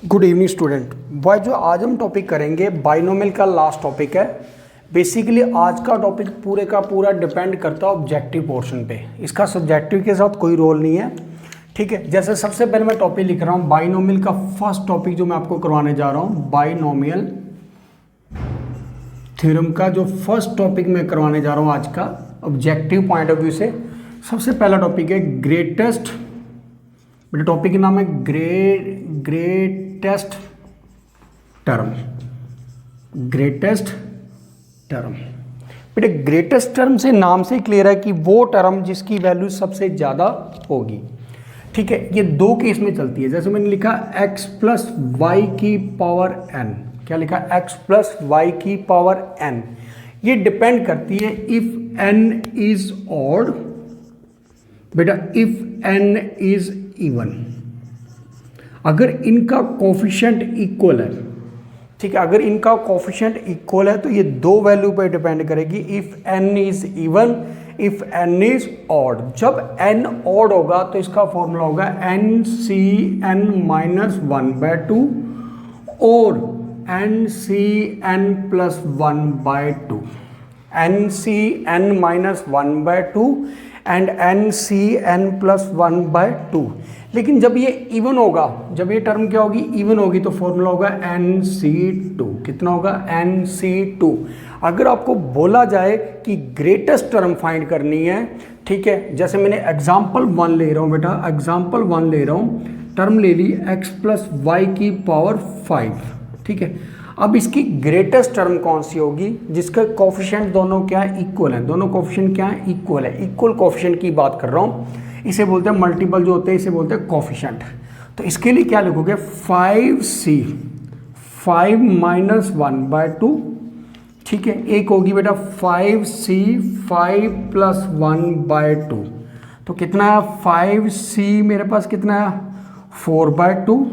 Good evening student boy. जो आज हम टॉपिक करेंगे बाइनोमियल का लास्ट टॉपिक है। बेसिकली आज का टॉपिक पूरे का पूरा डिपेंड करता है ऑब्जेक्टिव पोर्शन पे। इसका सब्जेक्टिव के साथ कोई रोल नहीं है, ठीक है। जैसे सबसे पहले मैं टॉपिक लिख रहा हूँ बाइनोमियल का फर्स्ट टॉपिक जो मैं आपको करवाने जा रहा हूँ, बाइनोमियल थ्योरम का जो फर्स्ट टॉपिक मैं करवाने जा रहा हूँ आज का ऑब्जेक्टिव पॉइंट ऑफ व्यू से। सबसे पहला टॉपिक है ग्रेटेस्ट, मेरे टॉपिक का नाम है ग्रेटेस्ट टर्म। ग्रेटेस्ट टर्म बेटे, ग्रेटेस्ट टर्म से नाम से क्लियर है कि वो टर्म जिसकी वैल्यू सबसे ज़्यादा होगी, ठीक है। ये दो केस में चलती है। जैसे मैंने लिखा x प्लस वाई की पावर n, क्या लिखा x प्लस वाई की पावर n। ये डिपेंड करती है इफ n इज ऑड बेटा, इफ n इज इवन, अगर इनका कोफिशिएंट इक्वल है, ठीक है। अगर इनका कोफिशिएंट इक्वल है तो ये दो वैल्यू पे डिपेंड करेगी, if n is even, if n is odd. जब n ऑड होगा तो इसका फॉर्मूला होगा NCn माइनस 1/2 और NCn plus 1/2, NCn minus 1/2 and NCn plus 1/2। लेकिन जब ये इवन होगा, जब ये टर्म क्या होगी, इवन होगी, तो फॉर्मूला होगा NC2। कितना होगा, NC2। अगर आपको बोला जाए कि ग्रेटेस्ट टर्म फाइंड करनी है, ठीक है, जैसे मैंने एग्जाम्पल 1 ले रहा हूँ बेटा, एग्जाम्पल 1 ले रहा हूँ, टर्म ले ली x प्लस वाई की पावर 5, ठीक है। अब इसकी ग्रेटेस्ट टर्म कौन सी होगी, जिसका कोफिशिएंट दोनों क्या है, इक्वल है। दोनों कोफिशिएंट क्या है, इक्वल है। इक्वल कोफिशिएंट की बात कर रहा हूँ, इसे बोलते हैं मल्टीपल जो होते हैं, इसे बोलते हैं कोफिशिएंट। तो इसके लिए क्या लिखोगे, 5c 5 माइनस 1/2, ठीक है। एक होगी बेटा 5c 5 प्लस 1/2, तो कितना है 5c मेरे पास कितना है 4/2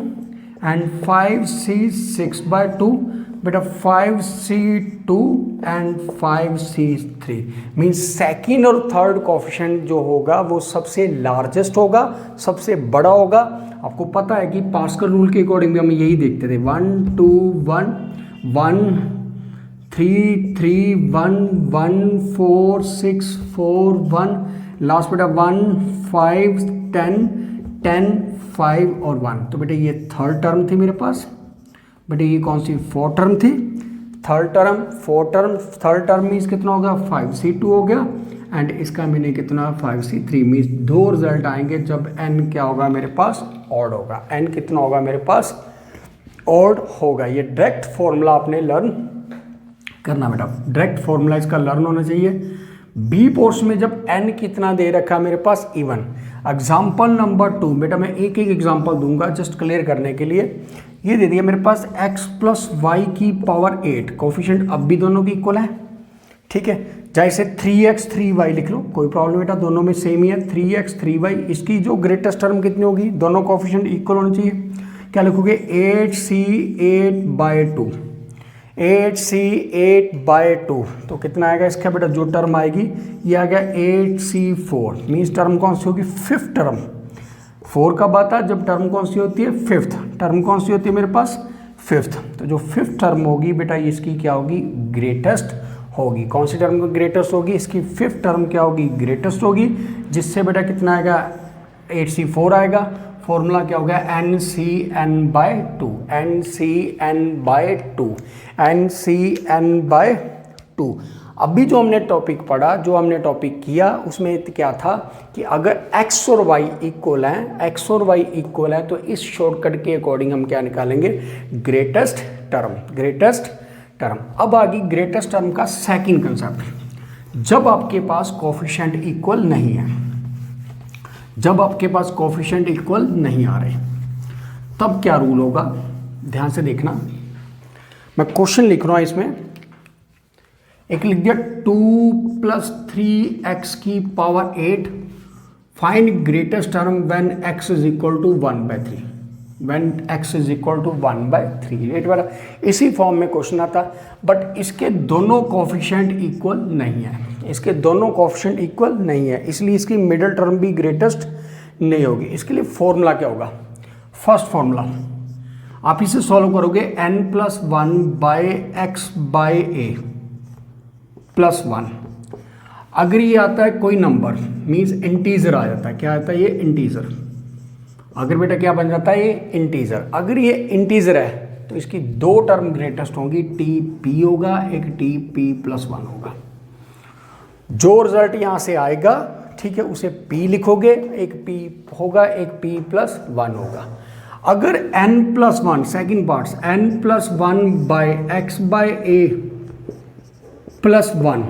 एंड 5c 6/2 बेटा 5c2 and 5c3। Means second और थर्ड कोफिशिएंट जो होगा वो सबसे लार्जेस्ट होगा, सबसे बड़ा होगा। आपको पता है कि पास्कल रूल के अकॉर्डिंग भी हम यही देखते थे, 1 2 1 1 3 3 1 1 4 6 4 1 लास्ट बेटा 1 5 10 10 5 और 1। तो बेटा ये थर्ड टर्म थी मेरे पास। बेटा ये कौन सी, फोर्थ टर्म थी। Third term, fourth term, third term means कितना होगा 5c2 हो गया एंड इसका मीनिंग कितना 5c3। मीन्स दो रिजल्ट आएंगे जब n क्या होगा मेरे पास, ऑड होगा। n कितना होगा मेरे पास, ऑड होगा। ये डायरेक्ट फॉर्मूला आपने लर्न करना बेटा, डायरेक्ट फॉर्मूला इसका लर्न होना चाहिए। बी पोर्शन में जब n कितना दे रखा मेरे पास, इवन। एग्जाम्पल नंबर 2 बेटा, मैं एक एक एग्जाम्पल दूंगा जस्ट क्लियर करने के लिए। ये दे दिया मेरे पास x प्लस वाई की पावर 8, कोफिशिएंट अब भी दोनों की इक्वल है, ठीक है। जैसे 3x 3y लिख लो, कोई प्रॉब्लम बेटा, दोनों में सेम ही है 3x 3y। इसकी जो ग्रेटेस्ट टर्म कितनी होगी, दोनों कोफिशिएंट इक्वल होने चाहिए। क्या लिखोगे 8c 8/2, 8c 8/2, तो कितना आएगा इसका बेटा, जो टर्म आएगी ये आ गया 8c4। मीन्स टर्म कौन सी होगी, फिफ्थ टर्म। 4 कब आता है, जब टर्म कौन सी होती है, फिफ्थ। टर्म कौन सी होती है मेरे पास, फिफ्थ। तो जो फिफ्थ टर्म होगी बेटा, इसकी क्या होगी, ग्रेटेस्ट होगी। कौन सी टर्म ग्रेटेस्ट होगी, इसकी फिफ्थ टर्म क्या होगी, ग्रेटेस्ट होगी। जिससे बेटा कितना आएगा 8c4 आएगा। फॉर्मूला क्या होगा NCn/2, NCn/2, NCn/2। अभी जो हमने टॉपिक पढ़ा, जो हमने टॉपिक किया, उसमें क्या था कि अगर x और y इक्वल हैं, x और y इक्वल है, तो इस शॉर्टकट के अकॉर्डिंग हम क्या निकालेंगे, ग्रेटेस्ट टर्म। Greatest term. अब आ गई ग्रेटेस्ट टर्म का सेकंड कंसेप्ट। जब आपके पास कोफिशिएंट इक्वल नहीं है, जब आपके पास कोफिशिएंट इक्वल नहीं आ रहे, तब क्या रूल होगा, ध्यान से देखना। मैं क्वेश्चन लिख रहा हूं इसमें, एक लिख दिया 2 प्लस 3x की power 8, find greatest term when x is equal to 1/3, when x is equal to 1/3। Rate वाला इसी फॉर्म में क्वेश्चन आता, बट इसके दोनों कोफिशिएंट इक्वल नहीं है, इसके दोनों कोफिशिएंट इक्वल नहीं है, इसलिए इसकी मिडिल टर्म भी ग्रेटेस्ट नहीं होगी। इसके लिए फॉर्मूला क्या होगा, फर्स्ट फॉर्मूला आप इसे सॉल्व करोगे n plus one by x by a plus one. अगर ये आता है कोई नंबर मीन्स इंटीजर आ जाता है, क्या आता है ये इंटीजर। अगर बेटा क्या बन जाता है ये इंटीजर। अगर ये इंटीजर है तो इसकी दो टर्म ग्रेटेस्ट होंगी, टी पी होगा, एक टी पी प्लस वन होगा। जो रिजल्ट यहां से आएगा ठीक है उसे p लिखोगे, एक p होगा एक p प्लस वन होगा। अगर n plus one second part n plus one by x by a plus one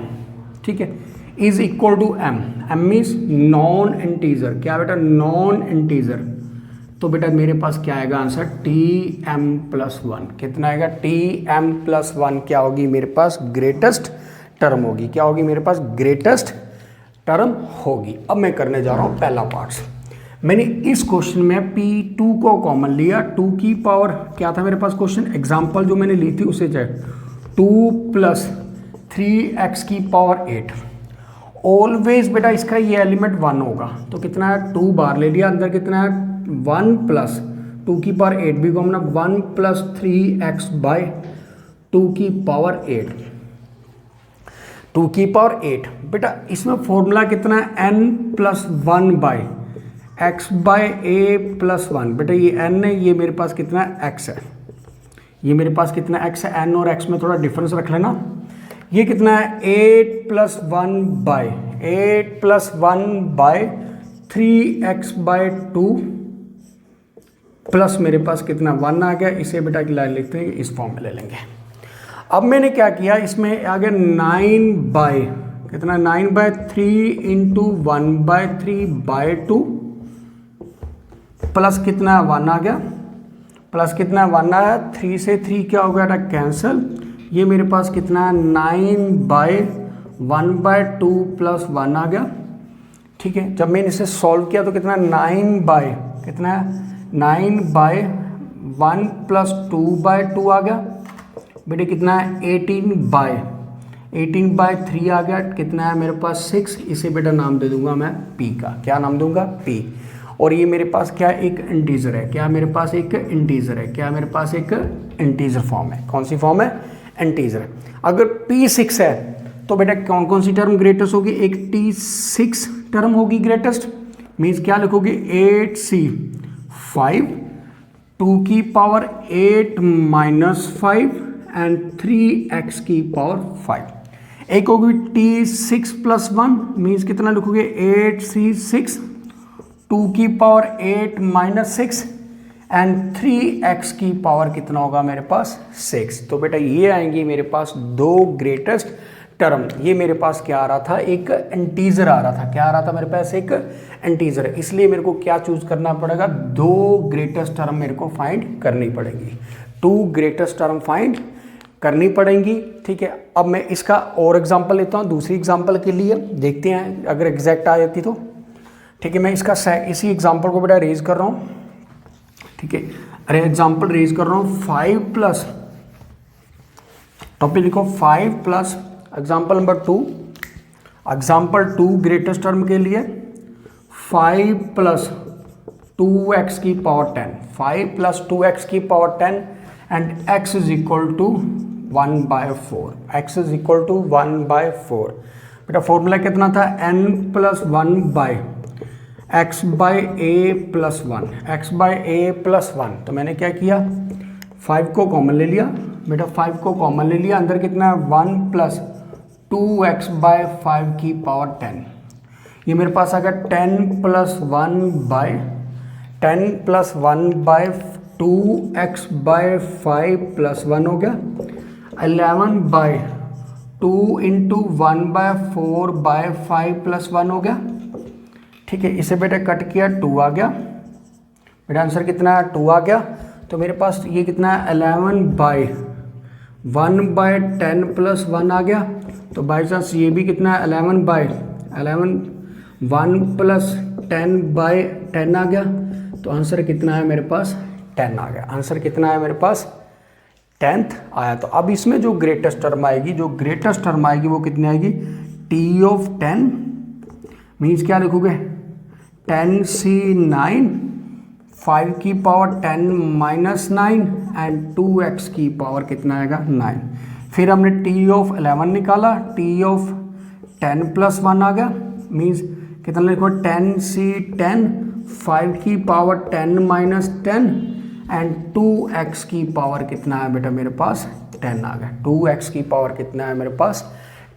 ठीक है is equal to m, m means non integer. क्या बेटा नॉन इंटीजर, तो बेटा मेरे पास क्या आएगा answer t m plus one. कितना आएगा टी एम प्लस वन क्या होगी मेरे पास ग्रेटेस्ट टर्म होगी। क्या होगी मेरे पास ग्रेटेस्ट टर्म होगी। अब मैं करने जा रहा हूँ पहला पार्ट। मैंने इस क्वेश्चन में P2 को कॉमन लिया, 2 की पावर क्या था मेरे पास क्वेश्चन एग्जांपल जो मैंने ली थी उसे चेक, 2 प्लस 3x की पावर 8। ऑलवेज बेटा इसका ये एलिमेंट 1 होगा, तो कितना है 2 बार ले लिया, अंदर कितना है 1 प्लस 2 की पावर 8 भी कॉमन, 1 प्लस 3x बाय 2 की पावर 8, 2 की पावर 8। बेटा इसमें फॉर्मूला कितना है n plus one by x by a plus one. बेटा ये n है, ये मेरे पास कितना है x है, ये मेरे पास कितना x है, n और x में थोड़ा डिफरेंस रख लेना। ये कितना है 8 plus one by 8 plus one by 3x by 2 plus मेरे पास कितना 1 आ गया। इसे बेटा की लाइन लिखते हैं, इस फॉर्म में ले लेंगे। अब मैंने क्या किया इसमें आ गया 9 बाय कितना 9 by 3 into 1 by 3 by 2 plus कितना 1 आ गया, प्लस कितना 1 आया, 3 से 3 क्या हो गया कैंसिल। ये मेरे पास कितना 9 बाय 1 बाय 2 प्लस 1 आ गया ठीक है। जब मैंने इसे सॉल्व किया तो कितना 9 बाय कितना 9 बाय 1 प्लस 2 बाय 2 आ गया। बेटे कितना है 18 बाय 3 आ गया, कितना है मेरे पास 6। इसे बेटा नाम दे दूंगा मैं p का, क्या नाम दूंगा p। और ये मेरे पास क्या एक इंटीजर है, क्या मेरे पास एक इंटीजर है, क्या मेरे पास एक इंटीजर फॉर्म है। कौन सी फॉर्म है इंटीजर है। अगर p6 है तो बेटा कौन कौन सी टर्म ग्रेटेस्ट होगी, एक t6 टर्म होगी ग्रेटेस्ट, मीन्स क्या लिखोगे 8c5 2 की पावर 8 माइनस 5 एंड 3x की पावर 5। एक होगी t6 प्लस वन मीन्स कितना लिखोगे 8c6 2 की पावर 8 माइनस 6 एंड 3x की पावर कितना होगा मेरे पास 6। तो बेटा ये आएंगी मेरे पास दो ग्रेटेस्ट टर्म। ये मेरे पास क्या आ रहा था एक इंटीजर आ रहा था, क्या आ रहा था मेरे पास एक इंटीजर, इसलिए मेरे को क्या चूज करना पड़ेगा, दो ग्रेटेस्ट टर्म मेरे को फाइंड करनी पड़ेगी, 2 ग्रेटेस्ट टर्म फाइंड करनी पड़ेंगी ठीक है। अब मैं इसका और एग्जांपल लेता हूँ दूसरी एग्जांपल के लिए, देखते हैं अगर एग्जैक्ट आ जाती तो ठीक है। मैं इसका इसी एग्जांपल को बेटा रेज कर रहा हूँ ठीक है। अरे एग्जांपल रेज कर रहा हूँ 5 प्लस टॉपिक लिखो 5 plus example number 2, example 2 greatest term के लिए 5 प्लस 2x की पावर 10, 5 प्लस 2x की power 10 and x is equal to 1/4, x is equal to 1/4। बेटा फॉर्मूला कितना था n plus one by x by a plus one, x by a plus one. तो मैंने क्या किया 5 को कॉमन ले लिया बेटा, 5 को कॉमन ले लिया, अंदर कितना है 1 प्लस 2x बाय 5 की पावर 10। ये मेरे पास आ गया 10 plus 1 by 10 plus 1 by 2x by 5 plus 1 हो गया, 11 by 2 into 1 by 4 by 5 plus 1 हो गया ठीक है। इसे बेटा कट किया 2 आ गया, बेटा आंसर कितना है 2 आ गया। तो मेरे पास ये कितना है 11 बाय 1 बाय 10 प्लस 1 आ गया। तो बाई चांस ये भी कितना है 11 बाय 1 प्लस 10 बाय 10 आ गया। तो आंसर कितना है मेरे पास 10 आ गया। आंसर कितना है मेरे पास 10th आया। तो अब इसमें जो ग्रेटेस्ट टर्म आएगी, जो ग्रेटेस्ट टर्म आएगी वो कितनी आएगी t ऑफ 10 मीन्स क्या लिखोगे 10c9 5 की पावर 10 माइनस 9 एंड 2x की पावर कितना आएगा 9। फिर हमने t ऑफ 11 निकाला, t ऑफ 10 प्लस 1 आ गया, मीन्स कितना लिखो 10c10, 5 की पावर 10 माइनस 10 एंड 2x की पावर कितना है बेटा मेरे पास 10 आ गया। 2x की पावर कितना है मेरे पास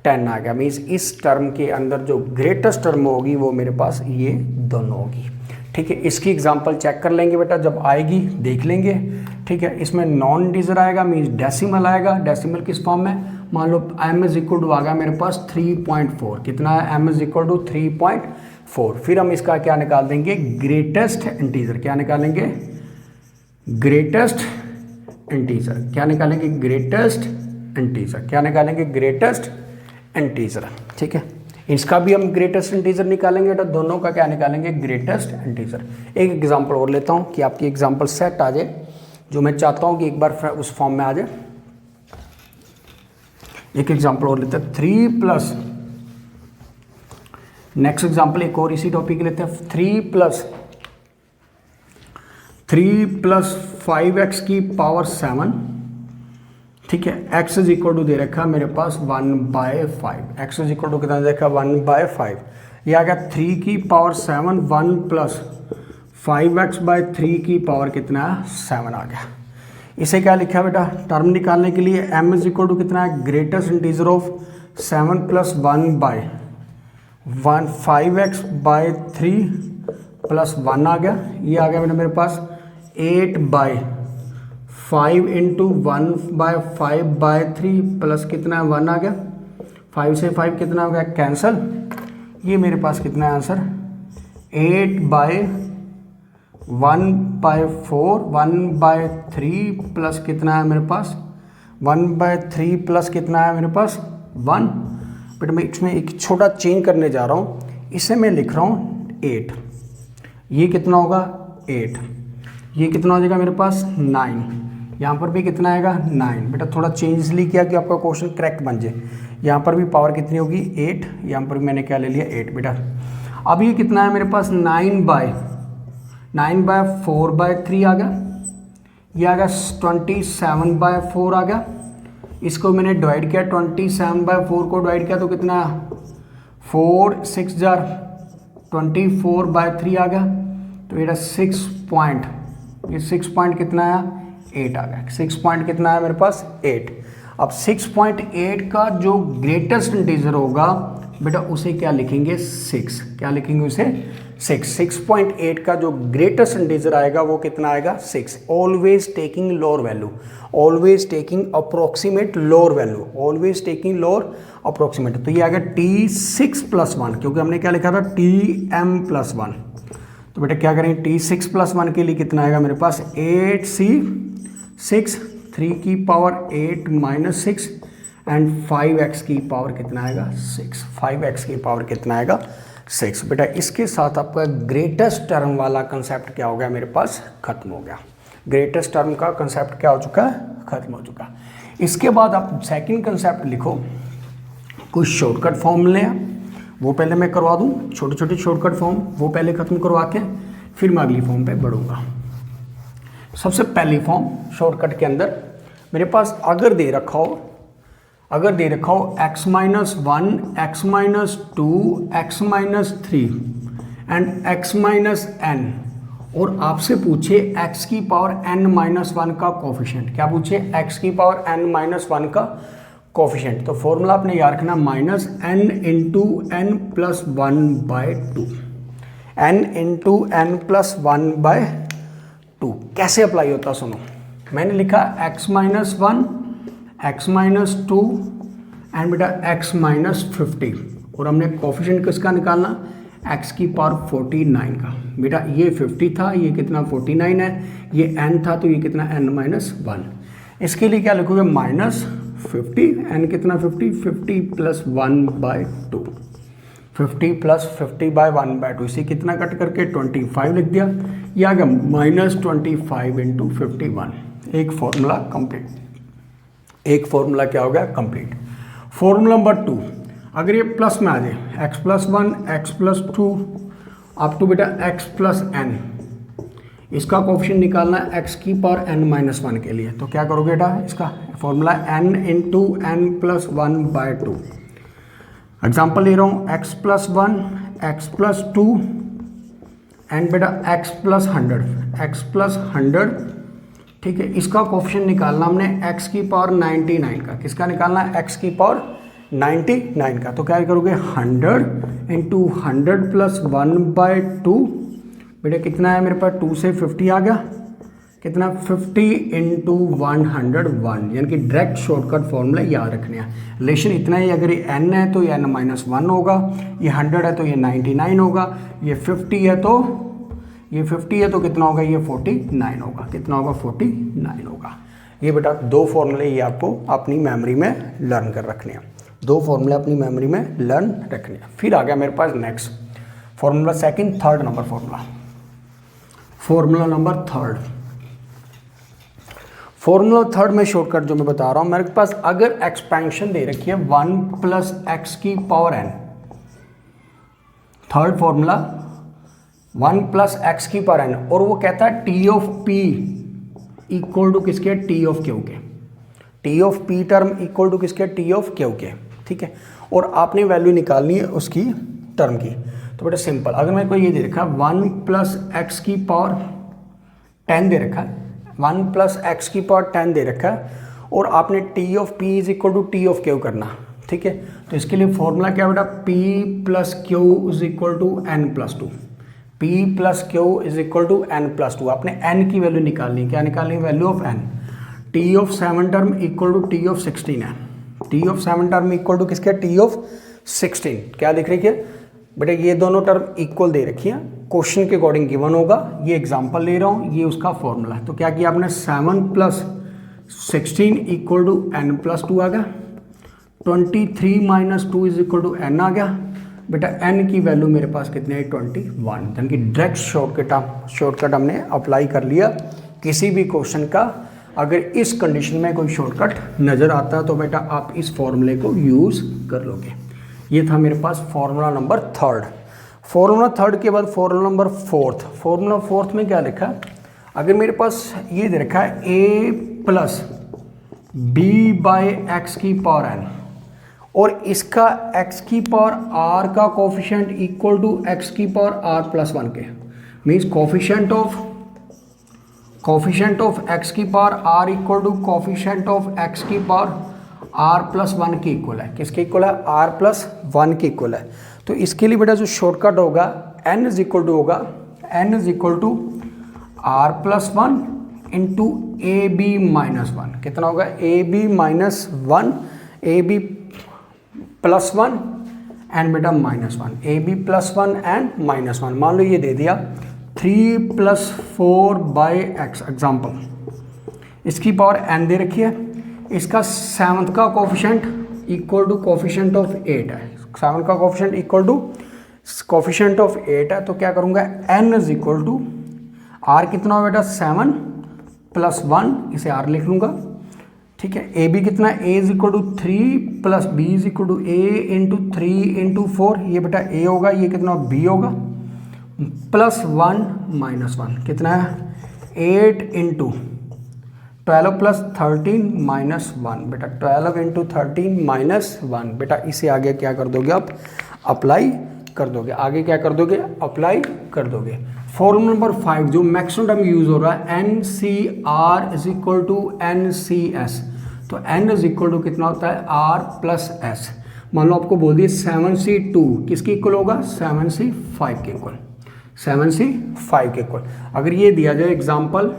10 आ गया। मीन्स इस टर्म के अंदर जो ग्रेटेस्ट टर्म होगी वो मेरे पास ये दोनों होगी। ठीक है, इसकी एग्जांपल चेक कर लेंगे बेटा, जब आएगी देख लेंगे। ठीक है, इसमें नॉन इंटीजर आएगा, मीन्स डेसिमल आएगा। डेसिमल किस फॉर्म में, मान लो m इज इक्वल टू आ गया मेरे पास 3.4, कितना है m इज इक्वल टू 3.4। फिर हम इसका क्या निकाल देंगे ग्रेटेस्ट इंटीजर, क्या निकालेंगे ग्रेटेस्ट इंटीजर, क्या निकालेंगे ग्रेटेस्ट इंटीजर, क्या निकालेंगे ग्रेटेस्ट इंटीजर। ठीक है, इसका भी हम ग्रेटेस्ट इंटीजर निकालेंगे तो दोनों का क्या निकालेंगे ग्रेटेस्ट इंटीजर। एक एग्जांपल और लेता हूं कि आपकी एग्जांपल सेट आ जाए, जो मैं चाहता हूं कि एक बार उस फॉर्म में आ जाए। एक एग्जांपल और लेते हैं 3 प्लस, नेक्स्ट एग्जांपल एक और इसी टॉपिक लेते हैं 3 प्लस 5x की पावर 7। ठीक है, x इज इक्वल टू दे रखा मेरे पास 1/5, x इज इक्वल टू कितना दे रखा 1/5। ये आ गया 3 की पावर 7, 1 प्लस 5x/3 की पावर कितना है 7 आ गया। इसे क्या लिखा बेटा, टर्म निकालने के लिए m इज इक्वल टू कितना है greatest integer of 7 plus 1/1 5x/3 plus 1 आ गया। ये आ गया बेटा मेरे पास 8/5 इंटू 1/5/3 प्लस कितना है 1 आ गया। 5 से 5 कितना हो गया कैंसल। ये मेरे पास कितना है आंसर 8/1/4 1/3 प्लस कितना है मेरे पास 1/3 प्लस कितना है मेरे पास 1। बट मैं इसमें एक छोटा चेंज करने जा रहा हूँ, इसे मैं लिख रहा हूँ 8, ये कितना होगा 8, ये कितना हो जाएगा मेरे पास 9, यहाँ पर भी कितना आएगा 9। बेटा थोड़ा चेंज इसलिए किया कि आपका क्वेश्चन करेक्ट बन जाए। यहाँ पर भी पावर कितनी होगी 8, यहाँ पर भी मैंने क्या ले लिया 8 बेटा। अब ये कितना है मेरे पास 9/4/3 आ गया, ये आ गया 27/4 आ गया। इसको मैंने डिवाइड किया 27/4 को डिवाइड किया तो कितना 4 6 जार 24/3 आ गया। तो ये 6 पॉइंट, ये 6 पॉइंट कितना है 8 आ गया। 6 पॉइंट कितना है मेरे पास 8। अब 6.8 का जो ग्रेटेस्ट इंटीजर होगा बेटा उसे क्या लिखेंगे 6, क्या लिखेंगे उसे 6। 6.8 का जो ग्रेटेस्ट इंटीजर आएगा वो कितना आएगा 6। Always taking lower value, always taking approximate lower value, always taking lower approximate. तो ये आ गया T6 प्लस 1, क्योंकि हमने क्या लिखा था TM प्लस 1। तो बेटा क्या करेंगे T6 प्लस 1 के लिए कितना आएगा मेरे पास 8C6, 3 की पावर 8 माइनस 6 एंड 5x की पावर कितना आएगा 6, 5x की पावर कितना आएगा 6। बेटा इसके साथ आपका ग्रेटेस्ट टर्म वाला कंसेप्ट क्या हो गया मेरे पास खत्म हो गया। ग्रेटेस्ट टर्म का कंसेप्ट क्या हो चुका है खत्म हो चुका। इसके बाद आप सेकंड कंसेप्ट लिखो, कुछ शॉर्टकट फॉर्म लें, वो पहले मैं करवा दूं, छोटे छोटे शॉर्टकट फॉर्म वो पहले खत्म करवा के फिर मैं अगली फॉर्म पे बढ़ूंगा। सबसे पहली फॉर्म शॉर्टकट के अंदर मेरे पास अगर दे रखा हो x-1, x-2, x-3 and x-n और आपसे पूछे x की पावर n-1 का कोफिशिएंट, क्या पूछे x की पावर n-1 का कोफिशिएंट। तो फॉर्मूला आपने याद रखना minus n into n plus 1/2, n into n plus 1/2 कैसे अप्लाई होता सुनो। मैंने लिखा x-1, x-2 एंड बेटा x-50 और हमने कोफिशिएंट किसका निकालना x की पावर 49 का। बेटा ये 50 था, ये कितना 49 है, ये n था तो ये कितना n-1। इसके लिए क्या लिखोगे -50, n कितना 50 प्लस 1/2, 50 प्लस 50/1/2, इसे कितना कट करके 25 लिख दिया। ये आ गया -25 इंटू 51। एक फॉर्मूला कंप्लीट, एक फॉर्मूला क्या हो गया कंप्लीट। फॉर्मूला नंबर 2, अगर ये प्लस में आ जाए x+1, x+2 अप टू बेटा x+n, इसका कोफिशिएंट निकालना है एक्स की पावर n माइनस वन के लिए, तो क्या करोगे बेटा, इसका formula n into n plus one by two. Example ले रहा हूँ x plus one, x plus two and बेटा x plus hundred, x plus hundred. ठीक है, इसका कोफिशिएंट निकालना हमने x की पावर 99 का। किसका निकालना है, x की पावर 99 का। तो क्या करोगे 100 into hundred plus one by to. बेटा कितना है मेरे पास, 2 से 50 आ गया, कितना 50 इंटू 101, यानी कि डायरेक्ट शॉर्टकट फॉर्मूला याद रखने हैं। रिलेशन इतना ही, अगर ये n है तो ये n माइनस वन होगा, ये 100 है तो ये 99 होगा, ये 50 है तो ये 50 है तो कितना होगा, ये 49 होगा। कितना होगा, 49 होगा। ये बेटा दो फॉर्मूले ये आपको अपनी मेमोरी में लर्न कर रखने हैं, दो फॉर्मूले अपनी मेमोरी में लर्न रखने हैं। फिर आ गया मेरे पास next formula, second third number formula, formula number third. Formula third में शॉर्टकट जो मैं बता रहा हूं, मेरे पास अगर एक्सपेंशन दे रखी है 1 प्लस एक्स की power n, third formula 1 plus x की पावर n, और वो कहता है t of p equal to किसके, टी ऑफ क्यू के। T of p term equal to किसके, टी ऑफ क्यू के। ठीक है, और आपने वैल्यू निकालनी है उसकी टर्म की। तो बेटा सिंपल, अगर मेरे को ये दे रखा है 1 प्लस एक्स की पावर 10 दे रखा है, 1 प्लस एक्स की पावर 10 दे रखा है, और आपने t of p is equal to t of q करना। ठीक है, तो इसके लिए फॉर्मूला क्या बेटा, p plus q is equal to n plus two. P plus q is equal to n plus two. आपने एन की वैल्यू निकालनी है, क्या निकालनी है, value of N. T of 7 term equal to t of 16 है, t of 7 term equal to किसके, t of 16। क्या दिख रही है बेटा, ये दोनों टर्म इक्वल दे रखी है, क्वेश्चन के अकॉर्डिंग गिवन होगा। ये एग्जांपल ले रहा हूँ, ये उसका फॉर्मूला है। तो क्या किया आपने, 7 plus 16 equal to n plus two आ गया, 23 minus two is equal to n आ गया। बेटा एन की वैल्यू मेरे पास कितने है, 21, यानी कि डायरेक्ट शॉर्टकट हमने अप्लाई कर लिया किसी भी क्वेश्चन का। अगर इस कंडीशन में कोई शॉर्टकट नज़र आता है तो बेटा आप इस फॉर्मूले को यूज़ कर लोगे। ये था मेरे पास formula number third. Formula third के बाद formula number fourth. Formula fourth में क्या लिखा है, अगर मेरे पास ये दे रखा है a plus b by x की पावर n, और इसका x की पावर r का कोफिशिएंट इक्वल टू x की पावर r प्लस वन के, मीन्स कोफिशिएंट ऑफ x की power r equal to coefficient of x की पावर r प्लस वन के इक्वल है। किसके इक्वल है, r प्लस वन के इक्वल है। तो इसके लिए बेटा जो शॉर्टकट होगा, n इज इक्वल टू होगा, n is equal to r plus one into a b minus one. कितना होगा, a b minus one, a b plus one and बेटा minus one, a b plus one and minus one. मान लो ये दे दिया 3 plus 4 by x example, इसकी power n दे रखी है, इसका 7th का coefficient equal to coefficient of 8 है, 7 का coefficient equal to coefficient of 8 है। तो क्या करूँगा, n is equal to r कितना हो बेटा 7 प्लस 1, इसे r लिख लूँगा। ठीक है, ए बी कितना, a is equal to 3 plus b is equal to a into 3 into 4, ये बेटा a होगा, ये कितना b होगा, प्लस 1 माइनस 1 कितना है 8 इंटू 12 प्लस 13 माइनस 1। बेटा 12 इंटू 13 माइनस 1। बेटा इसे आगे क्या कर दोगे आप, अप्लाई कर दोगे। आगे क्या कर दोगे, अप्लाई कर दोगे। फॉर्मूला नंबर 5 जो मैक्सिमम टाइम यूज हो रहा है, n c r is equal to n c s. तो एन इज इक्वल टू कितना होता है, आर प्लस एस। मान लो आपको बोल दिए 7C2 किसकी इक्वल होगा, 7C5 के इक्वल, 7C5 के इक्वल। अगर ये दिया जाए example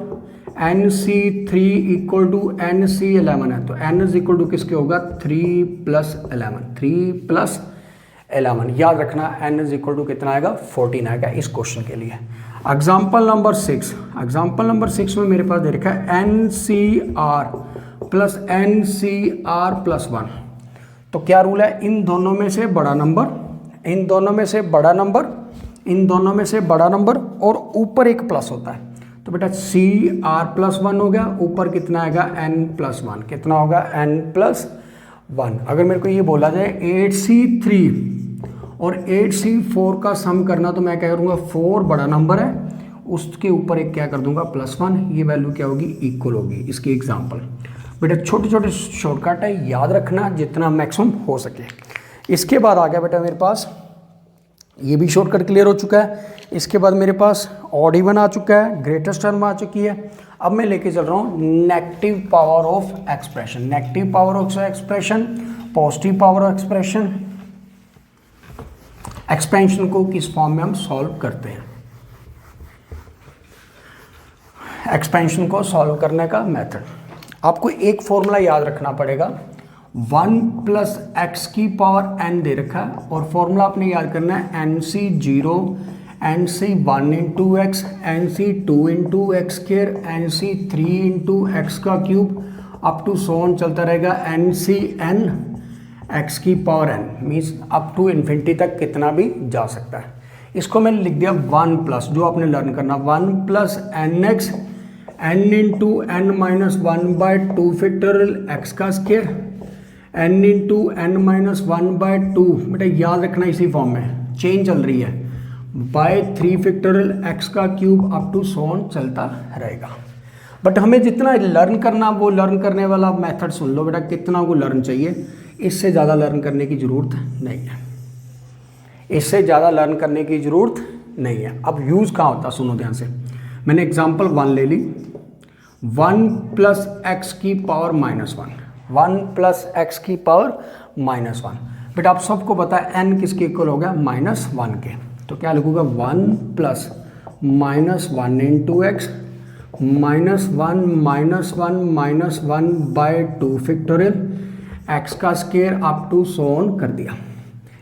NC3 equal to NC11 है, तो n इज इक्वल टू किसके होगा, 3 प्लस 11, 3 प्लस 11। याद रखना n इज इक्वल टू कितना आएगा, 14 आएगा इस क्वेश्चन के लिए। एग्जाम्पल नंबर 6, एग्जाम्पल नंबर 6 में मेरे पास दे रखा है NCR प्लस NCR प्लस 1। तो क्या रूल है, इन दोनों में से बड़ा नंबर, इन दोनों में से बड़ा नंबर, इन दोनों में से बड़ा नंबर और ऊपर एक प्लस होता है। तो बेटा CR प्लस 1 हो गया, ऊपर कितना आएगा N प्लस 1, कितना होगा N प्लस 1। अगर मेरे को ये बोला जाए 8C3 और 8C4 का सम करना, तो मैं क्या करूँगा, 4 बड़ा नंबर है उसके ऊपर एक क्या कर दूंगा +1, ये वैल्यू क्या होगी इक्वल होगी। इसकी एग्जांपल बेटा छोटे छोटे शॉर्टकट है, याद रखना जितना मैक्सिमम हो सके। इसके बाद आ गया बेटा मेरे पास, ये भी शॉर्टकट क्लियर हो चुका है। इसके बाद मेरे पास ऑड इवन आ चुका है, ग्रेटेस्ट टर्म आ चुकी है। अब मैं लेके चल रहा हूँ negative power of expression. Negative power of expression, positive power of expression, expansion को किस फॉर्म में हम सॉल्व करते हैं। एक्सपेंशन को सॉल्व करने का मेथड, आपको एक फॉर्मूला याद रखना पड़ेगा। 1 + x की पावर n दे रखा है और फॉर्मूला आपने याद करना है nc0 nc1 × x nc2 × x², nc3 × x³ up to so चलता रहेगा ncn x की power n, means up to infinity तक कितना भी जा सकता है। इसको मैंने लिख दिया 1+, जो आपने लर्न करना 1 + nx n × n-1/2 factorial x², n × n-1/2, बेटा याद रखना इसी फॉर्म में चेंज चल रही है, by 3 factorial x³ up to so चलता रहेगा। बट हमें जितना लर्न करना वो लर्न करने वाला मेथड सुन लो बेटा, कितना को लर्न चाहिए, इससे ज़्यादा लर्न करने की ज़रूरत नहीं है, इससे ज़्यादा लर्न करने की ज़रूरत नहीं है। अब यूज़ कहाँ होता सुनो ध्यान से, मैंने एग्जांपल 1 ले ली, 1 + x की पावर -1, 1 + x की पावर -1। बेटा आप सबको पता है n किसके इक्वल हो गया -1 के, तो क्या लिखूंगा 1 + -1 × x -1 factorial x² up to so कर दिया।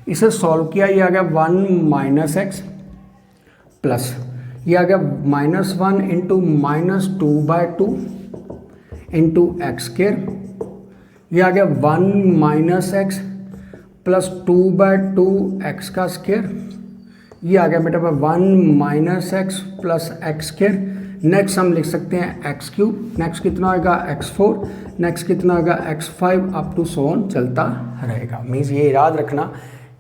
इसे सॉल्व किया, ये आ गया 1 - x प्लस ये आ गया -1 × -2/2 x², ये आ गया 1 - x प्लस 2/2 x², ये आ गया बेटा 1 - x प्लस x²। नेक्स्ट हम लिख सकते हैं x³, नेक्स्ट कितना आएगा x4, नेक्स्ट कितना आएगा x5 अप टू सोन चलता रहेगा। मीन्स ये याद रखना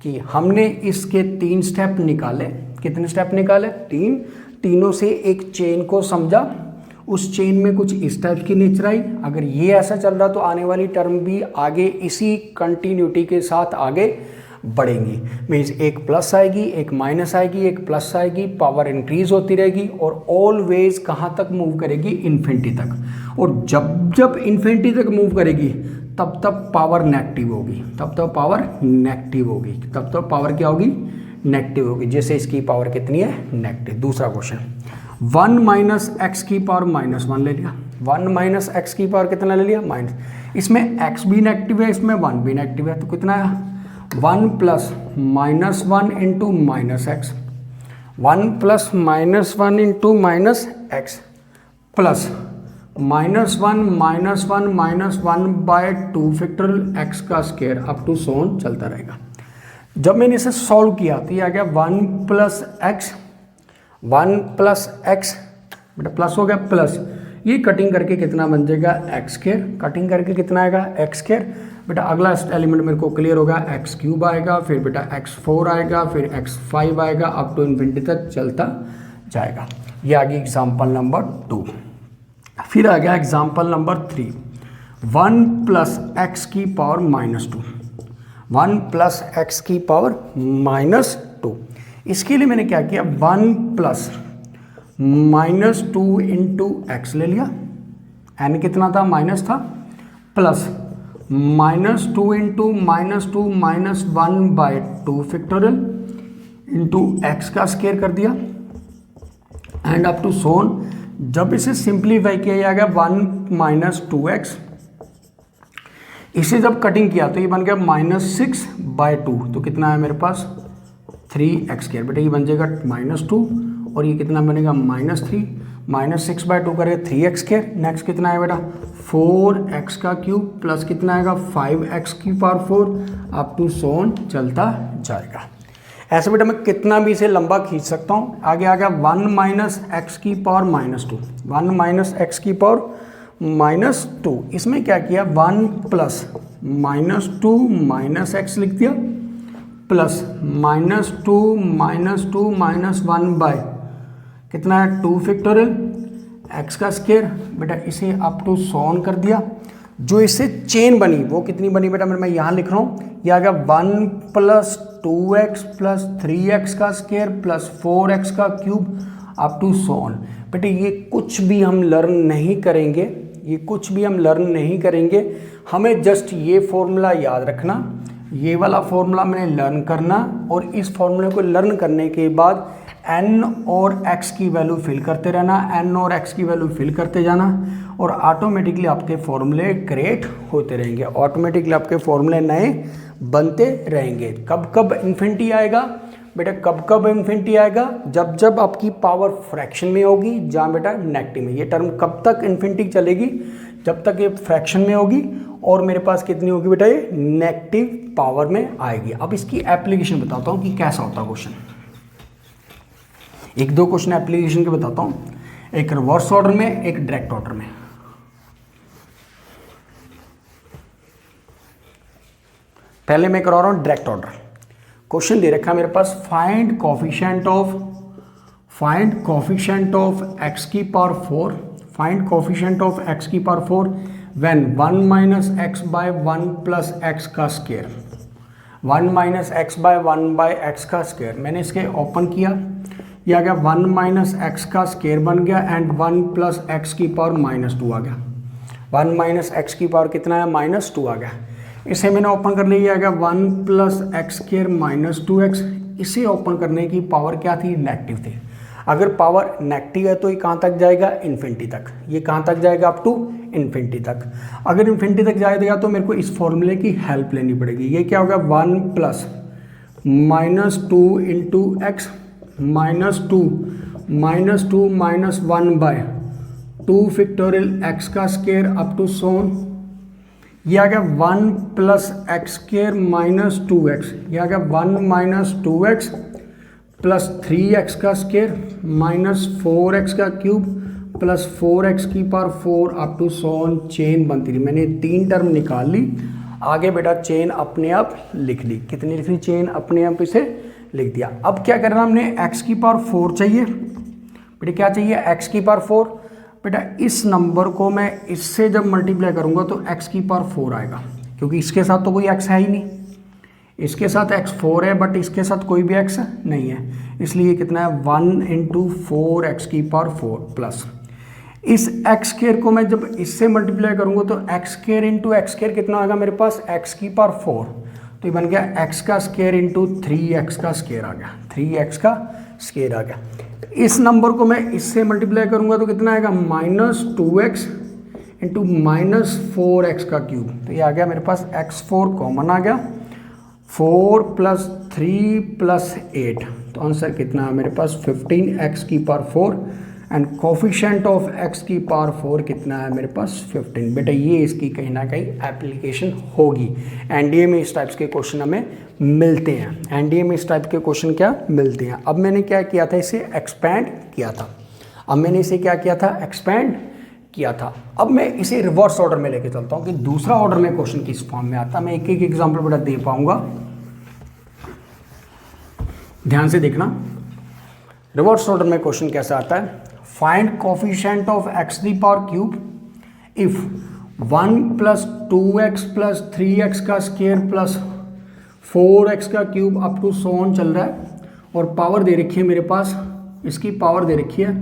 कि हमने इसके 3 स्टेप निकाले। कितने स्टेप निकाले? 3। तीनों से एक चेन को समझा, उस चेन में कुछ इस टाइप की नेचर आई। अगर ये ऐसा चल रहा तो आने वाली टर्म भी आगे इसी कंटिन्यूटी के साथ आगे बढ़ेंगी। मीन्स एक प्लस आएगी, एक माइनस आएगी, एक प्लस आएगी, पावर इंक्रीज होती रहेगी और ऑलवेज कहाँ तक मूव करेगी? इन्फिनिटी तक। और जब जब इन्फिनिटी तक मूव करेगी तब तब पावर नेगेटिव होगी, तब तब पावर नेगेटिव होगी, तब तब पावर क्या होगी? नेगेटिव होगी। जैसे इसकी पावर कितनी है? नेगेटिव। दूसरा क्वेश्चन 1 - x की पावर -1 ले लिया। 1 - x की पावर कितना ले लिया? माइनस। इसमें x भी नेगेटिव है, इसमें 1 भी नेगेटिव है, तो कितना है? 1 + -1 × -x, 1 + -1 × -x plus -1 - 1/2 factorial x² up to so चलता रहेगा। जब मैंने इसे सॉल्व किया तो ये आ गया 1 + x, 1 + x, बेटा प्लस हो गया, प्लस ये कटिंग करके कितना बन जाएगा? x²। कटिंग करके कितना आएगा? x²। बेटा अगला एलिमेंट मेरे को क्लियर होगा, x³ आएगा, फिर बेटा x4 आएगा, फिर x5 आएगा, अप टू इन्फिनिटी तक चलता जाएगा। ये आ गई एग्जाम्पल नंबर 2। फिर आ गया एग्जाम्पल नंबर 3, 1 + x की पावर -2, 1 + x की पावर -2। इसके लिए मैंने क्या किया? 1 + -2 × x ले लिया, n कितना था? माइनस था, प्लस -2 × -2 -1/2 फैक्टोरियल इंटू x² कर दिया एंड अप टू सोन। जब इसे सिंप्लीफाई किया जाएगा 1 - 2x, इसे जब कटिंग किया तो ये बन गया -6/2, तो कितना है मेरे पास? 3x²। बेटा ये बन जाएगा -2 और ये कितना बनेगा? -3, -6/2 करेगा 3x²। नेक्स्ट कितना है बेटा? 4x³ प्लस कितना आएगा? 5x⁴ अप टू सोन चलता जाएगा। ऐसे बेटा मैं कितना भी इसे लंबा खींच सकता हूँ। आगे आ गया 1 - x की पावर -2, 1 - x की पावर -2। इसमें क्या किया? 1 + -2 - x लिख दिया, प्लस -2 - 1/, कितना है 2 फैक्टोरियल एक्स का स्क्वायर। बेटा इसे अप टू सॉन कर दिया, जो इससे चेन बनी वो कितनी बनी बेटा, मैं यहाँ लिख रहा हूँ, ये आ गया 1 प्लस 2x प्लस 3x का स्क्वायर प्लस 4x का क्यूब अप टू सॉन। बेटे ये कुछ भी हम लर्न नहीं करेंगे, ये कुछ भी हम लर्न नहीं करेंगे, हमें जस्ट ये फॉर्मूला याद रखना, ये वाला फॉर्मूला मैंने लर्न करना, और इस फॉर्मूले को लर्न करने के बाद n और x की वैल्यू फिल करते रहना, n और x की वैल्यू फिल करते जाना, और ऑटोमेटिकली आपके फॉर्मूले क्रिएट होते रहेंगे, ऑटोमेटिकली आपके फॉर्मूले नए बनते रहेंगे। कब कब इन्फिनिटी आएगा बेटा, कब कब इन्फिनिटी आएगा, जब जब आपकी पावर फ्रैक्शन में होगी, जहाँ बेटा नेगेटिव में। ये टर्म कब तक इन्फिनिटी चलेगी, जब तक ये फ्रैक्शन में होगी और मेरे पास कितनी होगी बेटा, ये नेगेटिव पावर में आएगी। अब इसकी एप्लीकेशन बताता हूँ कि कैसा होता है क्वेश्चन। एक दो क्वेश्चन एप्लीकेशन के बताता हूँ, एक रिवर्स ऑर्डर में, एक डायरेक्ट ऑर्डर में। पहले मैं करा रहा हूँ डायरेक्ट ऑर्डर। क्वेश्चन दे रखा है मेरे पास, फाइंड कोफिशिएंट ऑफ एक्स की power 4, find coefficient of x की power 4 when 1 minus x by 1 plus x का square, 1 minus x by 1 by x का स्क्वायर। मैंने इसके ओपन किया, ये आ गया 1 माइनस एक्स का स्क्वायर बन गया एंड 1 प्लस एक्स की पावर -2 आ गया। 1 माइनस एक्स की पावर कितना है, -2 आ गया। इसे मैंने ओपन कर लिया, ये आ गया 1 प्लस एक्स स्क्वायर -2x। इसे ओपन करने की पावर क्या थी, नेगेटिव थी। अगर पावर नेगेटिव है तो ये कहाँ तक जाएगा, इन्फिनिटी तक। ये कहाँ तक जाएगा, अप टू इन्फिनिटी तक। अगर इन्फिनिटी तक जाएगा तो मेरे को इस फॉर्मूले की हेल्प लेनी पड़ेगी। ये क्या होगा, 1 plus -2 into x -2 -1 by 2 factorial x का स्क्वायर अप टू सोन। ये आ गया 1 प्लस एक्स स्क्वायर -2x, ये आ गया 1 माइनस 2x प्लस 3x का स्क्वायर माइनस 4x का क्यूब प्लस 4x की power 4 up to so on. Chain बनती रही, मैंने 3 टर्म निकाल ली। आगे बेटा चेन अपने आप लिख ली, कितनी लिख ली, चेन अपने आप इसे लिख दिया। अब क्या करना, हमने x की पावर 4 चाहिए बेटा, क्या चाहिए, x की पावर 4। बेटा इस नंबर को मैं इससे जब मल्टीप्लाई करूंगा तो x की पावर 4 आएगा, क्योंकि इसके साथ तो कोई x है ही नहीं, इसके साथ x 4 है बट इसके साथ कोई भी x नहीं है, इसलिए कितना है 1 इंटू 4x की पावर 4 प्लस इस x स्क्वायर को मैं जब इससे मल्टीप्लाई करूंगा तो x square into x square कितना आएगा मेरे पास, x की पावर 4, तो ये बन गया x का स्क्वायर इंटू 3x का स्क्वायर आ गया, 3x का स्क्वायर आ गया। इस नंबर को मैं इससे मल्टीप्लाई करूंगा तो कितना आएगा, -2x इंटू -4x का क्यूब, तो ये आ गया मेरे पास x4 कॉमन आ गया, 4 प्लस 3 प्लस 8, तो आंसर कितना है मेरे पास 15x की power 4 and coefficient of x की पावर 4 कितना है मेरे पास 15। बेटा ये इसकी कहीं ना कहीं एप्लीकेशन होगी। एनडीए में इस टाइप्स के क्वेश्चन हमें मिलते हैं, एनडीए में इस टाइप के क्वेश्चन क्या मिलते हैं। अब मैंने क्या किया था, इसे एक्सपैंड किया था, अब मैंने इसे क्या किया था, एक्सपैंड किया था। अब मैं इसे रिवर्स ऑर्डर में लेके चलता हूँ कि दूसरा ऑर्डर में क्वेश्चन किस फॉर्म में आता है। मैं एक एक एग्जाम्पल बेटा दे पाऊंगा, ध्यान से देखना। रिवर्स ऑर्डर में क्वेश्चन कैसा आता है, find coefficient of x the power cube if 1 plus 2x plus 3x का स्क्वायर प्लस 4x का क्यूब अप टू सोन चल रहा है, और पावर दे रखी है मेरे पास, इसकी पावर दे रखी है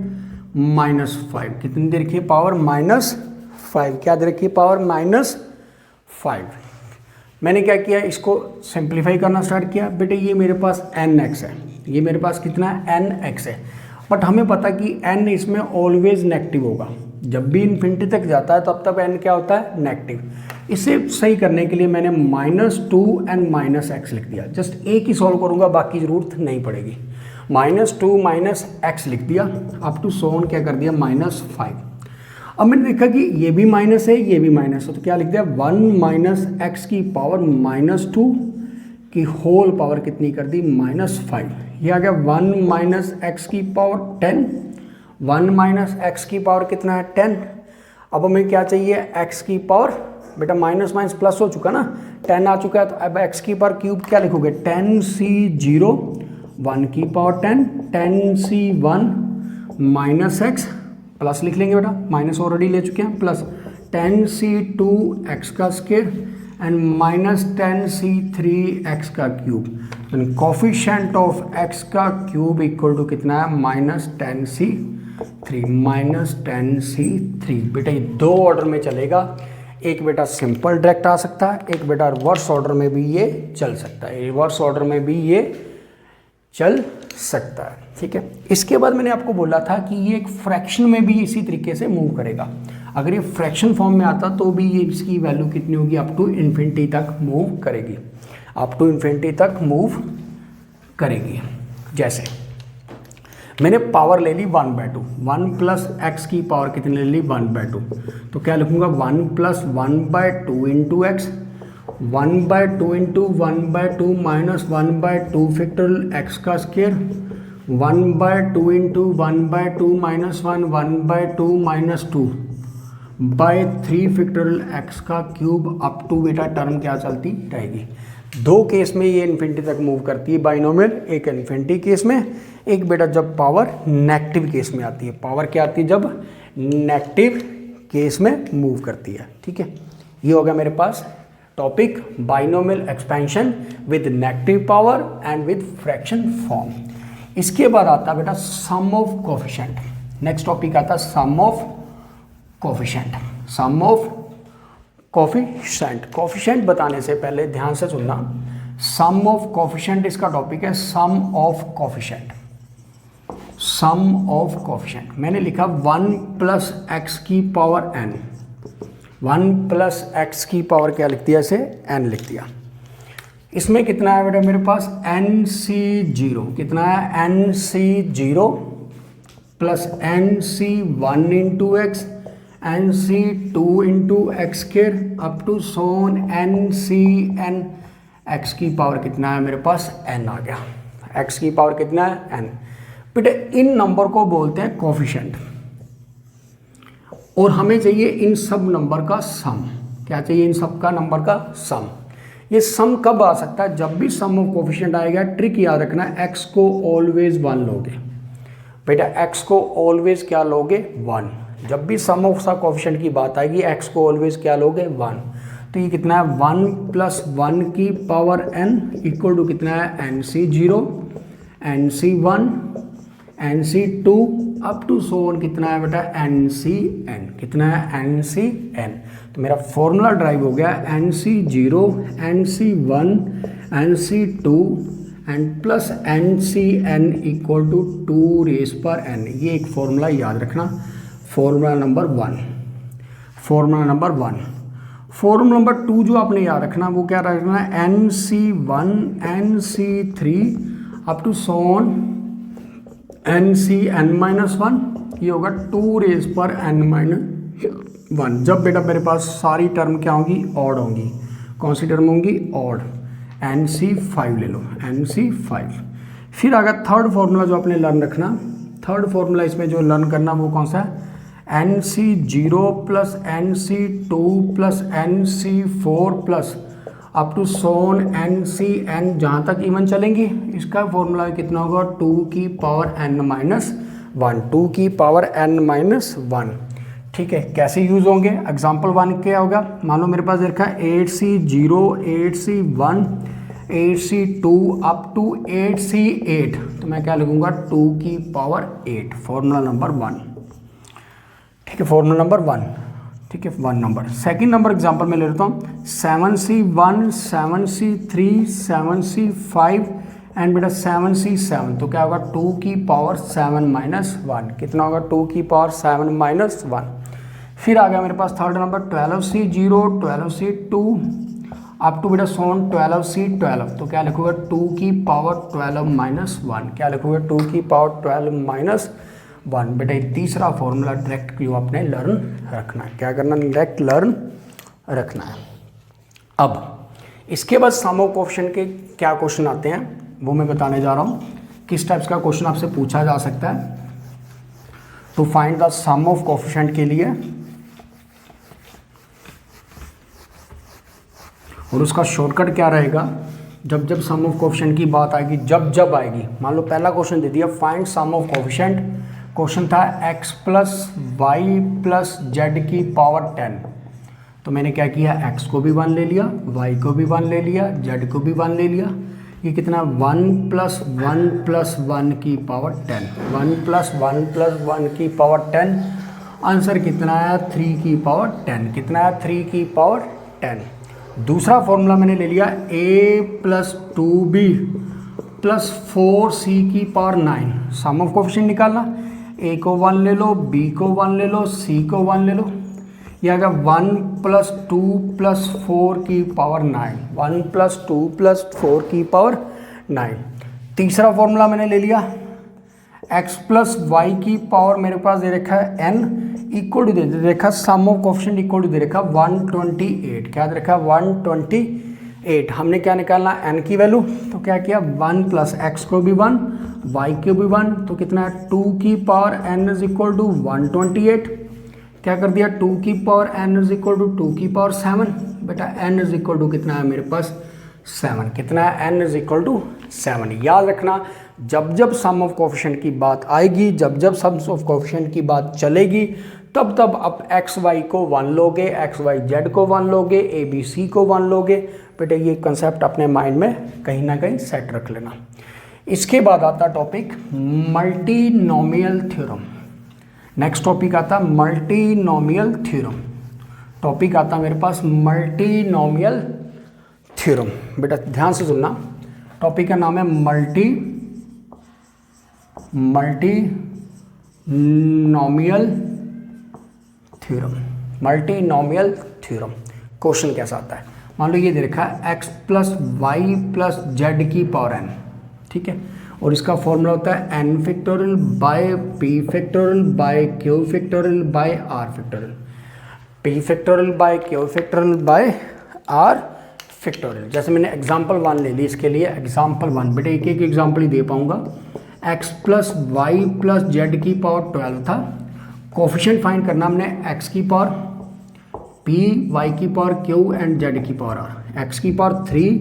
-5। कितनी दे रखी है, पावर -5। क्या दे रखी है, पावर -5। मैंने क्या किया, इसको सिंप्लीफाई करना स्टार्ट किया। बेटे ये मेरे पास nx है, ये मेरे पास कितना है, nx है, बट हमें पता कि n इसमें ऑलवेज नेगेटिव होगा, जब भी इन्फिनिटी तक जाता है तब तक n क्या होता है, नेगेटिव। इसे सही करने के लिए मैंने -2 एंड -x लिख दिया, जस्ट एक ही सॉल्व करूंगा, बाकी जरूरत नहीं पड़ेगी। -2 -x लिख दिया, अप टू सोन क्या कर दिया, -5। अब मैंने देखा कि ये भी माइनस है, ये भी माइनस है, तो क्या लिख दिया, 1 माइनस एक्स की पावर -2 की होल पावर कितनी कर दी, -5। ये आ गया 1 माइनस एक्स की पावर 10, 1 माइनस एक्स की पावर कितना है, 10। अब हमें क्या चाहिए, एक्स की पावर, बेटा माइनस माइनस प्लस हो चुका ना, 10 आ चुका है, तो अब एक्स की पावर क्यूब क्या लिखोगे, 10c0 1 की power 10, 10c1 minus x plus लिख लेंगे बेटा, माइनस ऑलरेडी ले चुके हैं, प्लस 10c2x का स्क्वायर एंड माइनस 10c3x का क्यूब। कोफिशिएंट ऑफ x का क्यूब इक्वल टू कितना है, माइनस 10c3 बेटा ये दो ऑर्डर में चलेगा, एक बेटा सिंपल डायरेक्ट आ सकता है, एक बेटा रिवर्स ऑर्डर में भी ये चल सकता है, रिवर्स ऑर्डर में भी ये चल सकता है। ठीक है, इसके बाद मैंने आपको बोला था कि ये एक फ्रैक्शन में भी इसी तरीके से मूव करेगा। अगर ये फ्रैक्शन फॉर्म में आता तो भी ये इसकी वैल्यू कितनी होगी, अप टू इन्फिनिटी तक मूव करेगी, अप टू इन्फिनिटी तक मूव करेगी। जैसे मैंने पावर ले ली 1/2, 1 प्लस एक्स की पावर कितनी ले ली, 1/2, तो क्या लिखूंगा 1 plus 1/2 into x, 1/2 into 1/2 minus 1/2 factorial x का square, 1/2 into 1/2 minus 1/2 minus 2/3 factorial x का क्यूब अप टू बेटा टर्म क्या चलती रहेगी। दो केस में ये इन्फिनिटी तक मूव करती है बाइनोमियल, एक इन्फिनिटी केस में, एक बेटा जब पावर नेगेटिव केस में आती है। पावर क्या आती है, जब नेगेटिव केस में मूव करती है। ठीक है, ये हो गया मेरे पास topic binomial expansion with negative power and with fraction form. इसके बाद आता है बेटा sum of coefficient. Next topic आता है sum of coefficient. Sum of coefficient, coefficient बताने से पहले ध्यान से सुनना, सम ऑफ कोफिशिएंट इसका टॉपिक है sum of coefficient. Sum of coefficient मैंने लिखा 1 प्लस एक्स की पावर n, 1 प्लस एक्स की पावर क्या लिख दिया, इसे n लिख दिया। इसमें कितना है बेटा मेरे पास nc0, कितना है nc0 plus nc1 into x, nc2 into x square up to सोन ncn, x की पावर कितना है मेरे पास n आ गया, x की पावर कितना है n। बेटा इन नंबर को बोलते हैं कोफिशिएंट और हमें चाहिए इन सब नंबर का सम। क्या चाहिए, इन सब का नंबर का सम। ये सम कब आ सकता है, जब भी सम ऑफ कोफिशिएंट आएगा। ट्रिक याद रखना, x को ऑलवेज 1 लोगे बेटा, x को ऑलवेज क्या लोगे 1। जब भी सम ऑफ सा कोफिशिएंट की बात आएगी x को ऑलवेज क्या लोगे 1। तो ये कितना है 1 प्लस 1 की पावर n इक्वल टू कितना है nc0, nc1, nc2 up to सोन कितना है बेटा ncn, कितना है ncn। तो मेरा फॉर्मूला ड्राइव हो गया nc0, nc1, nc2 and plus ncn equal to 2 raise पर n। ये एक फॉर्मूला याद रखना, formula number 1। Formula number 1। Formula number 2 जो आपने याद रखना वो क्या रखना है nc1, nc3 अप टू सोन ncn माइनस 1। ये होगा 2 रेज पर n माइनस 1। जब बेटा मेरे पास सारी टर्म क्या होंगी, ऑड होंगी। कौन सी टर्म होंगी, ऑड। nc5 ले लो, nc5। फिर अगर थर्ड फॉर्मूला जो आपने लर्न रखना, थर्ड फॉर्मूला इसमें जो लर्न करना वो कौन सा है, nc0 plus nc2 plus nc4 plus up to सोन ncn, जहाँ तक इवन चलेंगी। इसका फॉर्मूला कितना होगा 2 की पावर n माइनस 1, 2 की पावर n माइनस 1। ठीक है, कैसे यूज़ होंगे, एग्जाम्पल 1 क्या होगा, मान लो मेरे पास देखा 8c0, 8c1, 8c2 up to 8c8, तो मैं क्या लिखूंगा 2 की पावर 8, फॉर्मूला नंबर 1। ठीक है, फॉर्मूला नंबर 1। ठीक है, 1 नंबर। सेकंड नंबर एग्जांपल में ले लेता हूँ 7c1, 7c3, 7c5 एंड बेटा 7c7, तो क्या होगा 2 की पावर 7 माइनस 1। कितना होगा 2 की पावर 7 माइनस 1। फिर आ गया मेरे पास third number 12c0, 12c2 up to बेटा सोन 12c12, तो क्या लिखोगे 2 की पावर 12 माइनस 1। क्या लिखोगे 2 की पावर 12 माइनस 1। बेटा ये तीसरा फॉर्मूला डायरेक्ट क्यों आपने लर्न रखना है, क्या करना, डायरेक्ट लर्न रखना है। अब इसके बाद सम ऑफ कोफिशिएंट के क्या क्वेश्चन आते हैं वो मैं बताने जा रहा हूँ, किस टाइप्स का क्वेश्चन आपसे पूछा जा सकता है। To find the sum of coefficient के लिए, और उसका शॉर्टकट क्या रहेगा, जब जब सम ऑफ कोफिशिएंट की बात आएगी, जब जब आएगी, मान लो पहला क्वेश्चन दे दिया find sum of coefficient, question था x plus y plus z की पावर 10। तो मैंने क्या किया, x को भी 1 ले लिया, y को भी 1 ले लिया, z को भी 1 ले लिया। ये कितना 1 प्लस 1 प्लस 1 की पावर 10, 1 प्लस 1 प्लस 1 की पावर 10। आंसर कितना आया 3 की पावर 10। कितना आया 3 की पावर 10। दूसरा फॉर्मूला मैंने ले लिया a plus 2b plus 4c की पावर 9। सम ऑफ कोफिशिएंट निकालना, a को 1 ले लो, b को 1 ले लो, c को 1 ले लो। यह आ गया 1 प्लस 2 प्लस 4 की पावर 9, 1 प्लस 2 प्लस 4 की पावर 9। तीसरा फॉर्मूला मैंने ले लिया x प्लस वाई की पावर मेरे पास दे रखा है n इक्वल टू दे रखा सम ऑफ कोफिशिएंट इक्वल टू दे रखा 128। क्या दे रखा 128। हमने क्या निकालना n की वैल्यू, तो क्या किया 1 प्लस x को भी 1 y को भी 1, तो कितना है 2 की power n is equal to 128। क्या कर दिया 2 की power n is equal to 2 की पावर 7। बेटा n इज इक्वल टू कितना है मेरे पास 7। कितना है n इज इक्वल टू 7। याद रखना जब जब सम ऑफ कोफिशिएंट की बात आएगी, जब जब सम ऑफ कोफिशिएंट की बात चलेगी, तब तब आप एक्स वाई को 1 लोगे, एक्स वाई जेड को 1 लोगे, ए बी सी को 1 लोगे। बेटे ये कंसेप्ट अपने माइंड में कहीं ना कहीं सेट रख लेना। इसके बाद आता topic multinomial theorem. Next topic आता मल्टीनोमियल थ्योरम। टॉपिक आता मेरे पास मल्टीनोमियल थ्योरम। बेटा ध्यान से सुनना, टॉपिक का नाम है multinomial theorem. Multinomial theorem question कैसा आता है, मान लो ये दे रखा है x plus y plus z की पावर n, ठीक है, और इसका फॉर्मूला होता है n factorial by p factorial by q factorial by r factorial. p factorial by q factorial by r factorial. जैसे मैंने एग्जाम्पल 1 ले ली, इसके लिए एग्जाम्पल 1 बेटे एक एक एग्जाम्पल ही दे पाऊंगा। x plus y plus z की पावर 12 था। कोफिशिएंट फाइंड करना हमने x की पावर p, y की पावर q एंड z की पावर r। x की पावर 3,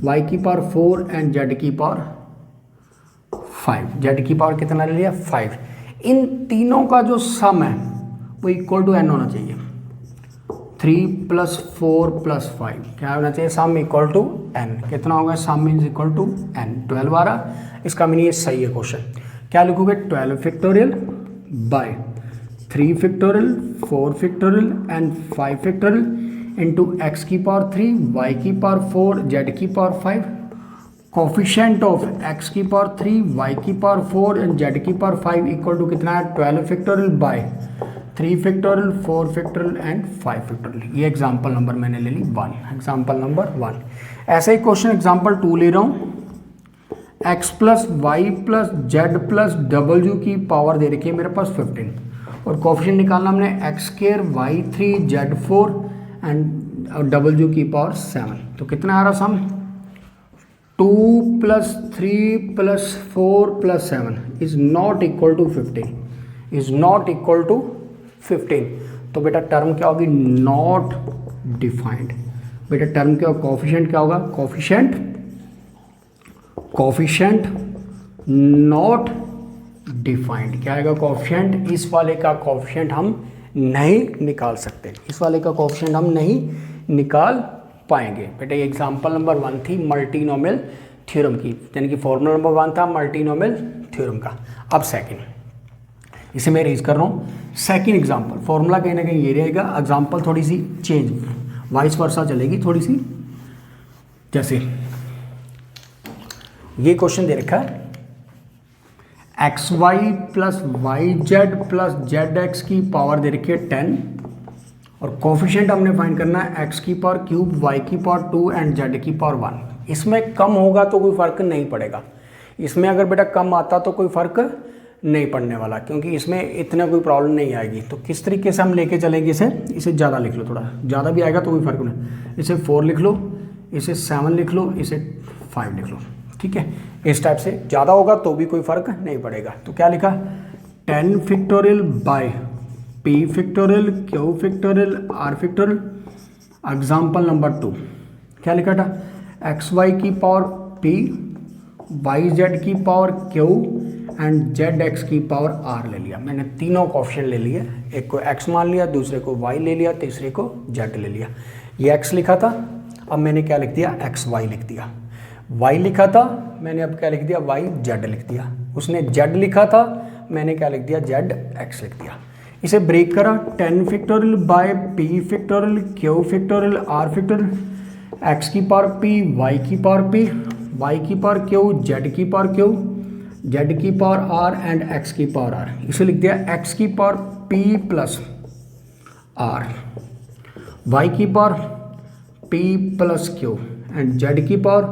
y की पावर 4 एंड z की पावर 5। z की पावर कितना ले लिया 5। इन तीनों का जो सम है वो इक्वल टू n होना चाहिए। 3 प्लस 4 प्लस 5 क्या होना चाहिए, सम इक्वल टू n। कितना होगा, sum is equal to n। 12 आ रहा, इसका मीनिंग ये सही है क्वेश्चन। क्या लिखोगे 12 factorial by 3 factorial 4 factorial and 5 factorial into x की पावर 3, वाई की पावर 4, जेड की पावर 5। कोफिशिएंट ऑफ x की पावर 3, y की पावर 4 एंड z की पावर 5 इक्वल टू कितना है 12 factorial by 3 factorial 4 factorial and 5 factorial. ये एग्जांपल नंबर मैंने ले ली 1, एग्जांपल नंबर 1। ऐसे ही क्वेश्चन एग्जांपल 2 ले रहा हूँ। x plus y plus z plus डब्ल्यू की पावर दे रखी है मेरे पास 15, और कोफिशिएंट निकालना हमने एक्स स्क्वायर वाई 3 जेड 4 एंड डब्ल्यू की पावर 7। तो कितना आ रहा sum 2 plus 3 plus 4 plus 7 is not equal to 15, is not equal to 15। तो बेटा टर्म क्या होगी, नॉट डिफाइंड। बेटा टर्म क्या होगा, कोफिशिएंट क्या होगा, कोफिशिएंट नॉट डिफाइंड। क्या आएगा कोफिशिएंट, इस वाले का कोफिशिएंट हम नहीं निकाल सकते, इस वाले का कोफिशिएंट हम नहीं निकाल पाएंगे। बेटा ये एग्जांपल नंबर 1 थी मल्टीनोमियल थ्योरम की, यानी कि फॉर्मूला नंबर 1 था मल्टीनोमियल थ्योरम का। अब सेकंड, इसे मैं रेज कर रहा हूँ। सेकंड एग्जांपल, फॉर्मूला कहीं ना कहीं ये रहेगा, एग्जांपल थोड़ी सी चेंज वाइस वर्सा चलेगी थोड़ी सी। जैसे ये क्वेश्चन दे रखा है x y plus y z plus z x की पावर दे रखी है 10, और कोफिशिएंट हमने फाइंड करना है एक्स की पावर क्यूब, वाई की पावर 2 एंड जेड की पावर 1। इसमें कम होगा तो कोई फ़र्क नहीं पड़ेगा, इसमें अगर बेटा कम आता तो कोई फ़र्क नहीं पड़ने वाला, क्योंकि इसमें इतना कोई प्रॉब्लम नहीं आएगी। तो किस तरीके से हम लेके चलेंगे इसे ज़्यादा लिख लो, थोड़ा ज़्यादा भी आएगा तो कोई फ़र्क नहीं। इसे 4 लिख लो, इसे 7 लिख लो, इसे 5 लिख लो, ठीक है। इस टाइप से ज़्यादा होगा तो भी कोई फ़र्क नहीं पड़ेगा। तो क्या लिखा 10 factorial by p factorial q factorial r factorial. Example number 2 क्या लिखा था एक्स वाई की पावर p, वाई जेड की power q and Z x की पावर आर ले लिया। मैंने तीनों कोएफिशिएंट ले लिए, एक को एक्स मान लिया, दूसरे को वाई ले लिया, तीसरे को जेड ले लिया। ये एक्स लिखा था, अब मैंने क्या लिख दिया, एक्स वाई लिख दिया। वाई लिखा था, मैंने अब क्या लिख दिया, वाई जेड लिख दिया। उसने जेड लिखा था, मैंने क्या लिख दिया, जेड एक्स लिख दिया। इसे ब्रेक करा, 10 factorial by p factorial q factorial r factorial x की पावर पी वाई की पावर पी वाई की पावर क्यू जेड की पावर क्यू जेड की पावर आर एंड एक्स की पावर आर। इसे लिख दिया एक्स की power p plus r, y की power p plus q and z की पावर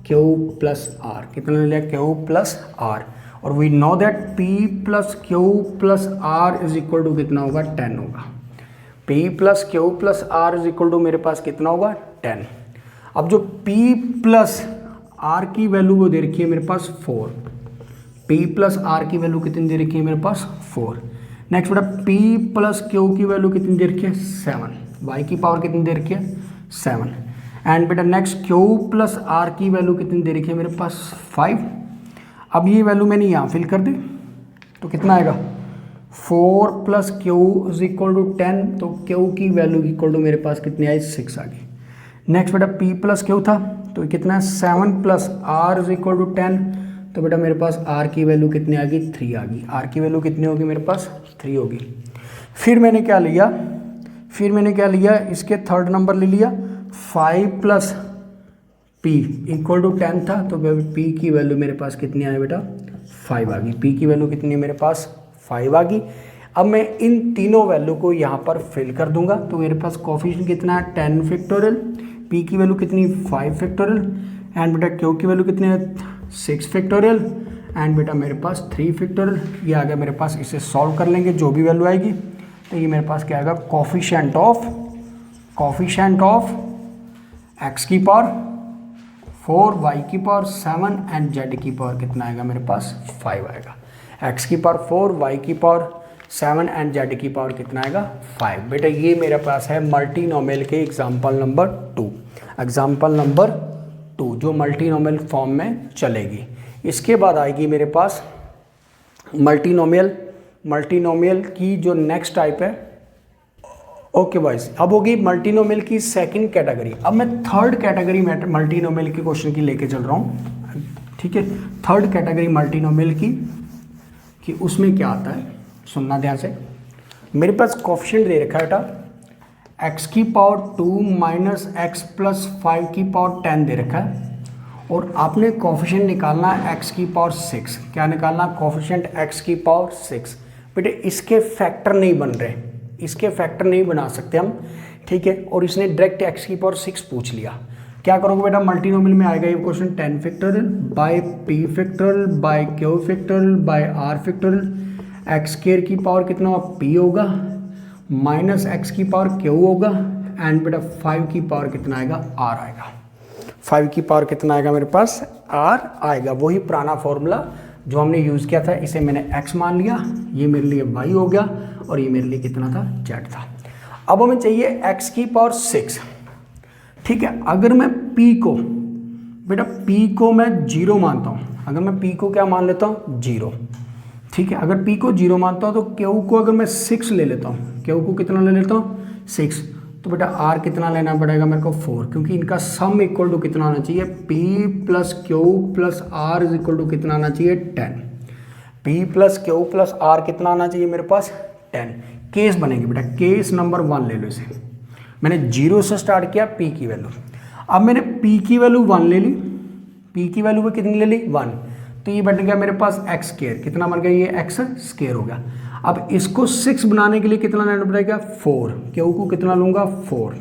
क्यू प्लस आर। कितना ले लिया, क्यू प्लस आर। और we know that P plus q plus r is equal to कितना होगा, 10 होगा। P plus q plus r is equal to मेरे पास कितना होगा, 10। अब जो P प्लस आर की वैल्यू वो दे रखी है मेरे पास 4। P प्लस आर की वैल्यू कितनी दे रखी है मेरे पास, 4। नेक्स्ट बेटा P प्लस क्यू की वैल्यू कितनी दे रखी है, 7। वाई की पावर कितनी दे रखी है, 7। एंड बेटा नेक्स्ट Q प्लस आर की वैल्यू कितनी दे रखी है मेरे पास, 5। अब ये वैल्यू मैंने यहाँ फिल कर दी तो कितना आएगा, 4 plus q is equal to 10। तो क्यू की वैल्यू इक्वल टू मेरे पास कितनी आई, 6 आ गई। नेक्स्ट बेटा P प्लस क्यू था तो कितना है, 7 plus r is equal to 10। तो बेटा मेरे पास R की वैल्यू कितनी आ गई, 3 आ गई। R की वैल्यू कितनी होगी मेरे पास, 3 होगी। फिर मैंने क्या लिया, इसके थर्ड नंबर ले लिया, 5 प्लस P इक्वल टू 10 था। तो P की वैल्यू मेरे पास कितनी आई बेटा, 5 आ गई। P की वैल्यू कितनी है मेरे पास, 5 आ गई। अब मैं इन तीनों वैल्यू को यहाँ पर फिल कर दूंगा तो मेरे पास कोफिशिएंट कितना है, 10 फैक्टोरियल। P की वैल्यू कितनी, 5 फैक्टोरियल। एंड बेटा Q की वैल्यू कितनी है, 6 फैक्टोरियल। एंड बेटा मेरे पास 3 फैक्टोरियल। ये आ गया मेरे पास। इसे सॉल्व कर लेंगे, जो भी वैल्यू आएगी तो ये मेरे पास क्या आएगा, कोफिशिएंट ऑफ x की पावर 4 y की पावर 7 एंड z की पावर कितना आएगा मेरे पास, 5 आएगा। x की पावर 4 y की पावर 7 एंड z की पावर कितना आएगा, 5। बेटा ये मेरे पास है मल्टीनोमियल के एग्जाम्पल नंबर 2 जो मल्टीनोमियल फॉर्म में चलेगी। इसके बाद आएगी मेरे पास मल्टीनोमियल की जो नेक्स्ट टाइप है, ओके बॉयज, अब होगी मल्टीनोमियल की सेकंड कैटेगरी। अब मैं थर्ड कैटेगरी मल्टीनोमियल के क्वेश्चन की लेके चल रहा हूँ, ठीक है। थर्ड कैटेगरी मल्टीनोमियल की उसमें क्या आता है, सुनना ध्यान से। मेरे पास कोफिशिएंट दे रखा है बेटा x की पावर 2 माइनस एक्स प्लस 5 की पावर 10 दे रखा है, और आपने कोफिशिएंट निकालना है x की पावर 6। क्या निकालना, कोफिशिएंट x की पावर 6। बेटे इसके फैक्टर नहीं बन रहे, इसके फैक्टर नहीं बना सकते हम, ठीक है। और इसने डायरेक्ट x की पावर 6 पूछ लिया। क्या करोगे बेटा, मल्टीनोमियल में आएगा ये question 10 factorial by p factorial by q factorial by r factorial. X square की पावर कितना p होगा माइनस x की पावर q होगा एंड बेटा 5 की पावर कितना आएगा, r आएगा। 5 की पावर कितना आएगा मेरे पास, r आएगा। वही पुराना फॉर्मूला जो हमने यूज़ किया था, इसे मैंने x मान लिया, ये मेरे लिए y हो गया और ये मेरे लिए कितना था, z था। अब हमें चाहिए x की पावर 6, ठीक है। अगर मैं p को, बेटा p को मैं 0 मानता हूँ, अगर मैं p को क्या मान लेता हूँ, 0, ठीक है। अगर p को 0 मानता हूँ तो q को अगर मैं 6 ले लेता हूँ, q को कितना ले लेता हूँ, 6, तो बेटा r कितना लेना पड़ेगा मेरे को, 4, क्योंकि इनका सम इक्वल टू कितना होना चाहिए, p plus q plus r is equal to कितना आना चाहिए, 10। p plus q plus r कितना आना चाहिए मेरे पास, 10। केस बनेगी बेटा, केस नंबर 1 ले लो इसे। मैंने 0 से स्टार्ट किया p की वैल्यू, अब मैंने p की वैल्यू 1 ले ली, p की वैल्यू कितनी ले ली, 1, तो ये बन गया मेरे पास एक्स स्क्वायर। कितना बन गया, ये एक्स स्क्वायर हो गया। अब इसको 6 बनाने के लिए कितना लेना पड़ेगा, 4, क्यू को कितना लूँगा, 4।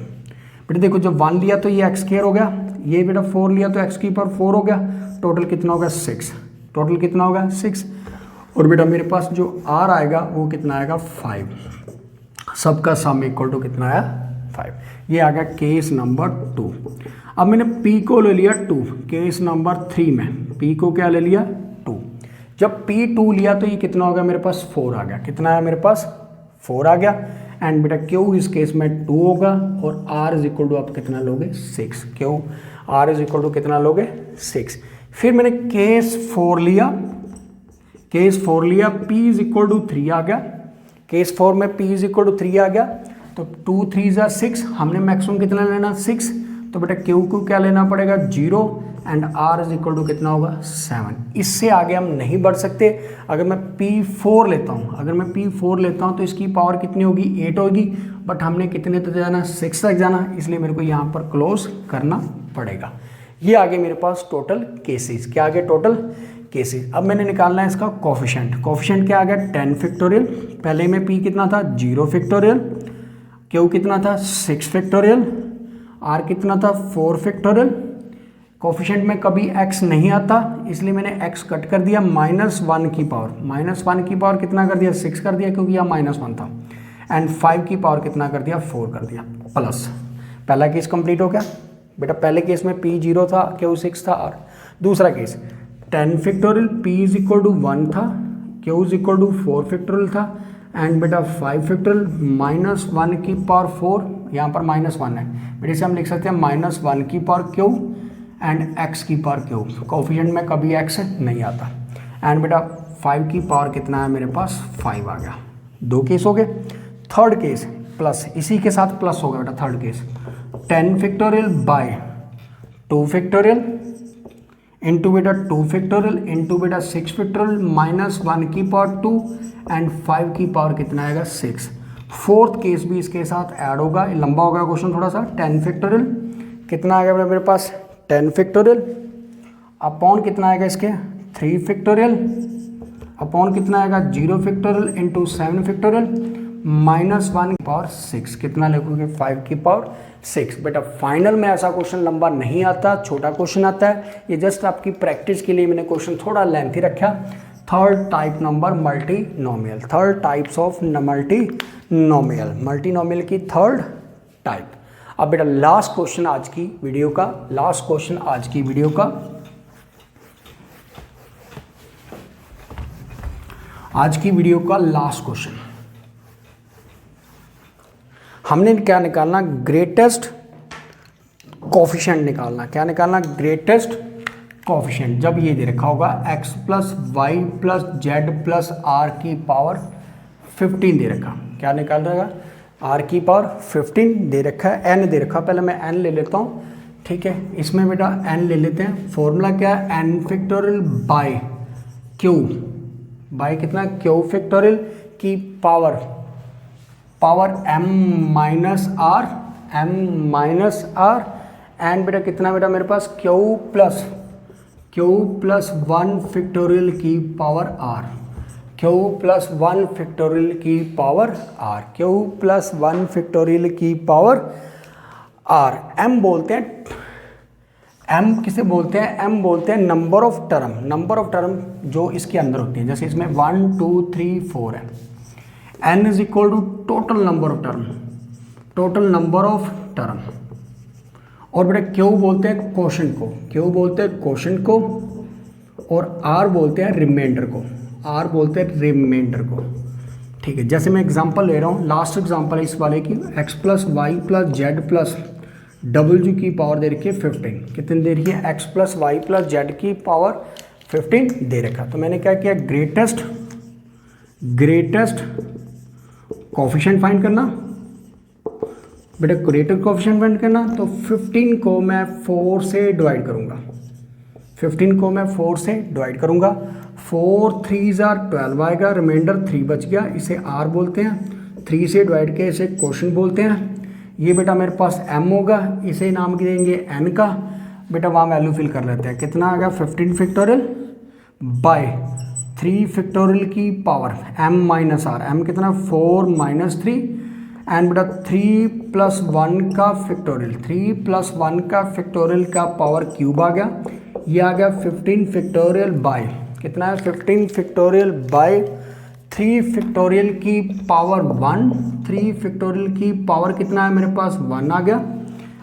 बेटा देखो जब 1 लिया तो ये एक्स स्क्वायर हो गया, ये बेटा 4 लिया तो एक्स की पावर 4 हो गया, टोटल कितना होगा, 6, टोटल कितना होगा, 6। और बेटा मेरे पास जो r आएगा वो कितना आएगा, 5। सबका सम इक्वल टू कितना आया, 5। ये आ गया केस नंबर 2। अब मैंने p को ले लिया 2, केस नंबर 3 में p को क्या ले लिया, 2। जब p 2 लिया तो ये कितना हो गया मेरे पास, 4 आ गया। कितना आया मेरे पास, 4 आ गया। एंड बेटा q इस केस में 2 होगा और r इज इक्वल टू आप कितना लोगे, 6। q r is equal to कितना लोगे, 6। फिर मैंने केस 4 लिया, केस 4 लिया, p इज इक्वल टू 3 आ गया, केस 4 में p इज इक्वल टू 3 आ गया, तो 2 3 जा 6, हमने मैक्सिमम कितना लेना 6, तो बेटा क्यू को क्या लेना पड़ेगा 0 and r is equal to कितना होगा 7। इससे आगे हम नहीं बढ़ सकते। अगर मैं p4 लेता हूँ, अगर मैं p4 लेता हूँ तो इसकी पावर कितनी होगी 8 होगी, बट हमने कितने तक जाना 6 तक जाना, इसलिए मेरे को यहाँ पर क्लोज करना पड़ेगा। ये आगे मेरे पास टोटल केसेस, क्या आ गया टोटल केसेस। अब मैंने निकालना है इसका कोफिशिएंट। कोफिशिएंट क्या आ गया 10 फैक्टोरियल, पहले में p कितना था 0 फैक्टोरियल, q कितना था 6 फैक्टोरियल, r कितना था 4 फैक्टोरियल। कोफिशिएंट में कभी x नहीं आता, इसलिए मैंने x कट कर दिया, -1 की पावर, -1 की पावर कितना कर दिया 6 कर दिया, क्योंकि यहाँ -1 था, एंड 5 की पावर कितना कर दिया 4 कर दिया, प्लस। पहला केस कंप्लीट हो गया बेटा, पहले केस में p 0 था, q 6 था, r। दूसरा case 10 factorial, p is equal to 1 था, q is equal to 4 factorial था, एंड बेटा 5 फैक्टोरियल, -1 की पावर 4, यहाँ पर -1 है बेटा, इसे हम लिख सकते हैं -1 की पावर q एंड x की पावर q। कोफिशिएंट में कभी x नहीं आता, एंड बेटा 5 की पावर कितना है मेरे पास 5 आ गया। 2 केस हो गए। थर्ड केस प्लस, इसी के साथ प्लस हो गया बेटा third case, 10 factorial bye 2 factorial into बेटा 2 फैक्टोरियल इंटू बेटा 6 फैक्टोरियल -1 की पावर 2 एंड 5 की पावर कितना आएगा 6। फोर्थ केस भी इसके साथ ऐड होगा, लंबा होगा क्वेश्चन थोड़ा सा। 10 फैक्टोरियल कितना आ गया मेरे पास 10 फैक्टोरियल अपॉन कितना आएगा इसके 3 फैक्टोरियल अपॉन कितना आएगा 0 फैक्टोरियल इंटू 7 फैक्टोरियल -1 की पावर 6, कितना लिखोगे 5 की पावर 6। बेटा फाइनल में ऐसा क्वेश्चन लंबा नहीं आता, छोटा क्वेश्चन आता है, ये जस्ट आपकी प्रैक्टिस के लिए मैंने क्वेश्चन थोड़ा लेंथी रखा। Third type number multinomial, third types of multinomial, multinomial की थर्ड टाइप। अब बेटा लास्ट क्वेश्चन आज की वीडियो का, लास्ट क्वेश्चन आज की वीडियो का, आज की वीडियो का लास्ट क्वेश्चन, हमने क्या निकालना ग्रेटेस्ट कोफिशिएंट निकालना। क्या निकालना ग्रेटेस्ट कोफिशिएंट। जब ये दे रखा होगा x plus y plus z plus r की पावर 15 दे रखा, क्या निकाल रहेगा r की पावर 15 दे रखा है, n दे रखा, पहले मैं n ले लेता हूँ, ठीक है। इसमें बेटा n ले लेते हैं, फॉर्मूला क्या है n factorial by q, by कितना q फैक्टोरियल की power m minus r and बेटा कितना बेटा मेरे पास q प्लस 1 फैक्टोरियल की power r, q plus 1 factorial की power r, q plus 1 factorial की पावर r। m बोलते हैं, m किसे बोलते हैं, m बोलते हैं number of term, number of term जो इसके अंदर होती है। जैसे इसमें 1 2 3 4 है, n is equal to total number of term, total number of term. और बेटा क्यू बोलते हैं क्वोशंट को, क्यू बोलते हैं क्वोशंट को, और r बोलते हैं रिमाइंडर को, r बोलते हैं रिमाइंडर को, ठीक है। जैसे मैं एग्जांपल ले रहा हूँ, लास्ट एग्जांपल है इस वाले की, x plus y plus z plus डब्ल्यू की पावर दे रखी है 15, कितनी दे रही है x plus y plus z की पावर 15 दे रखा। तो मैंने क्या किया ग्रेटेस्ट कोफिशिएंट फाइंड करना बेटा, ग्रेटेस्ट कोफिशिएंट फाइंड करना, तो 15 को मैं 4 से डिवाइड करूंगा, 15 को मैं 4 से डिवाइड करूंगा, 4 3 12 आएगा, रिमाइंडर 3 बच गया, इसे r बोलते हैं, 3 से डिवाइड के इसे क्वोशंट बोलते हैं। ये बेटा मेरे पास m होगा, इसे नाम देंगे n का, बेटा वहाँ वैल्यू फिल कर लेते हैं, कितना आ गया 15 फैक्टोरियल बाय 3 फैक्टोरियल की power m minus r, m कितना 4 माइनस 3 एंड बेटा 3 प्लस 1 का फैक्टोरियल, 3 प्लस 1 का फैक्टोरियल का पावर क्यूब आ गया, ये आ गया 15 फैक्टोरियल बाय कितना है 15 फैक्टोरियल बाय 3 फैक्टोरियल की पावर 1, 3 फैक्टोरियल की पावर कितना है मेरे पास 1 आ गया,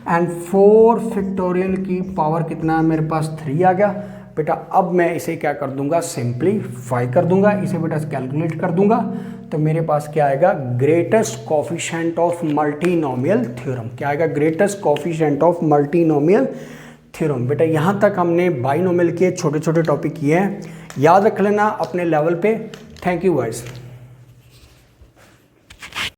एंड 4 फैक्टोरियल की पावर कितना है मेरे पास 3 आ गया। बेटा अब मैं इसे क्या कर दूंगा सिंप्लीफाई कर दूंगा, इसे बेटा कैलकुलेट कर दूंगा, तो मेरे पास क्या आएगा greatest coefficient of multinomial theorem. क्या आएगा greatest coefficient of multinomial theorem. बेटा यहाँ तक हमने बाइनोमियल के छोटे छोटे टॉपिक किए हैं, याद रख लेना अपने लेवल पे। Thank you guys.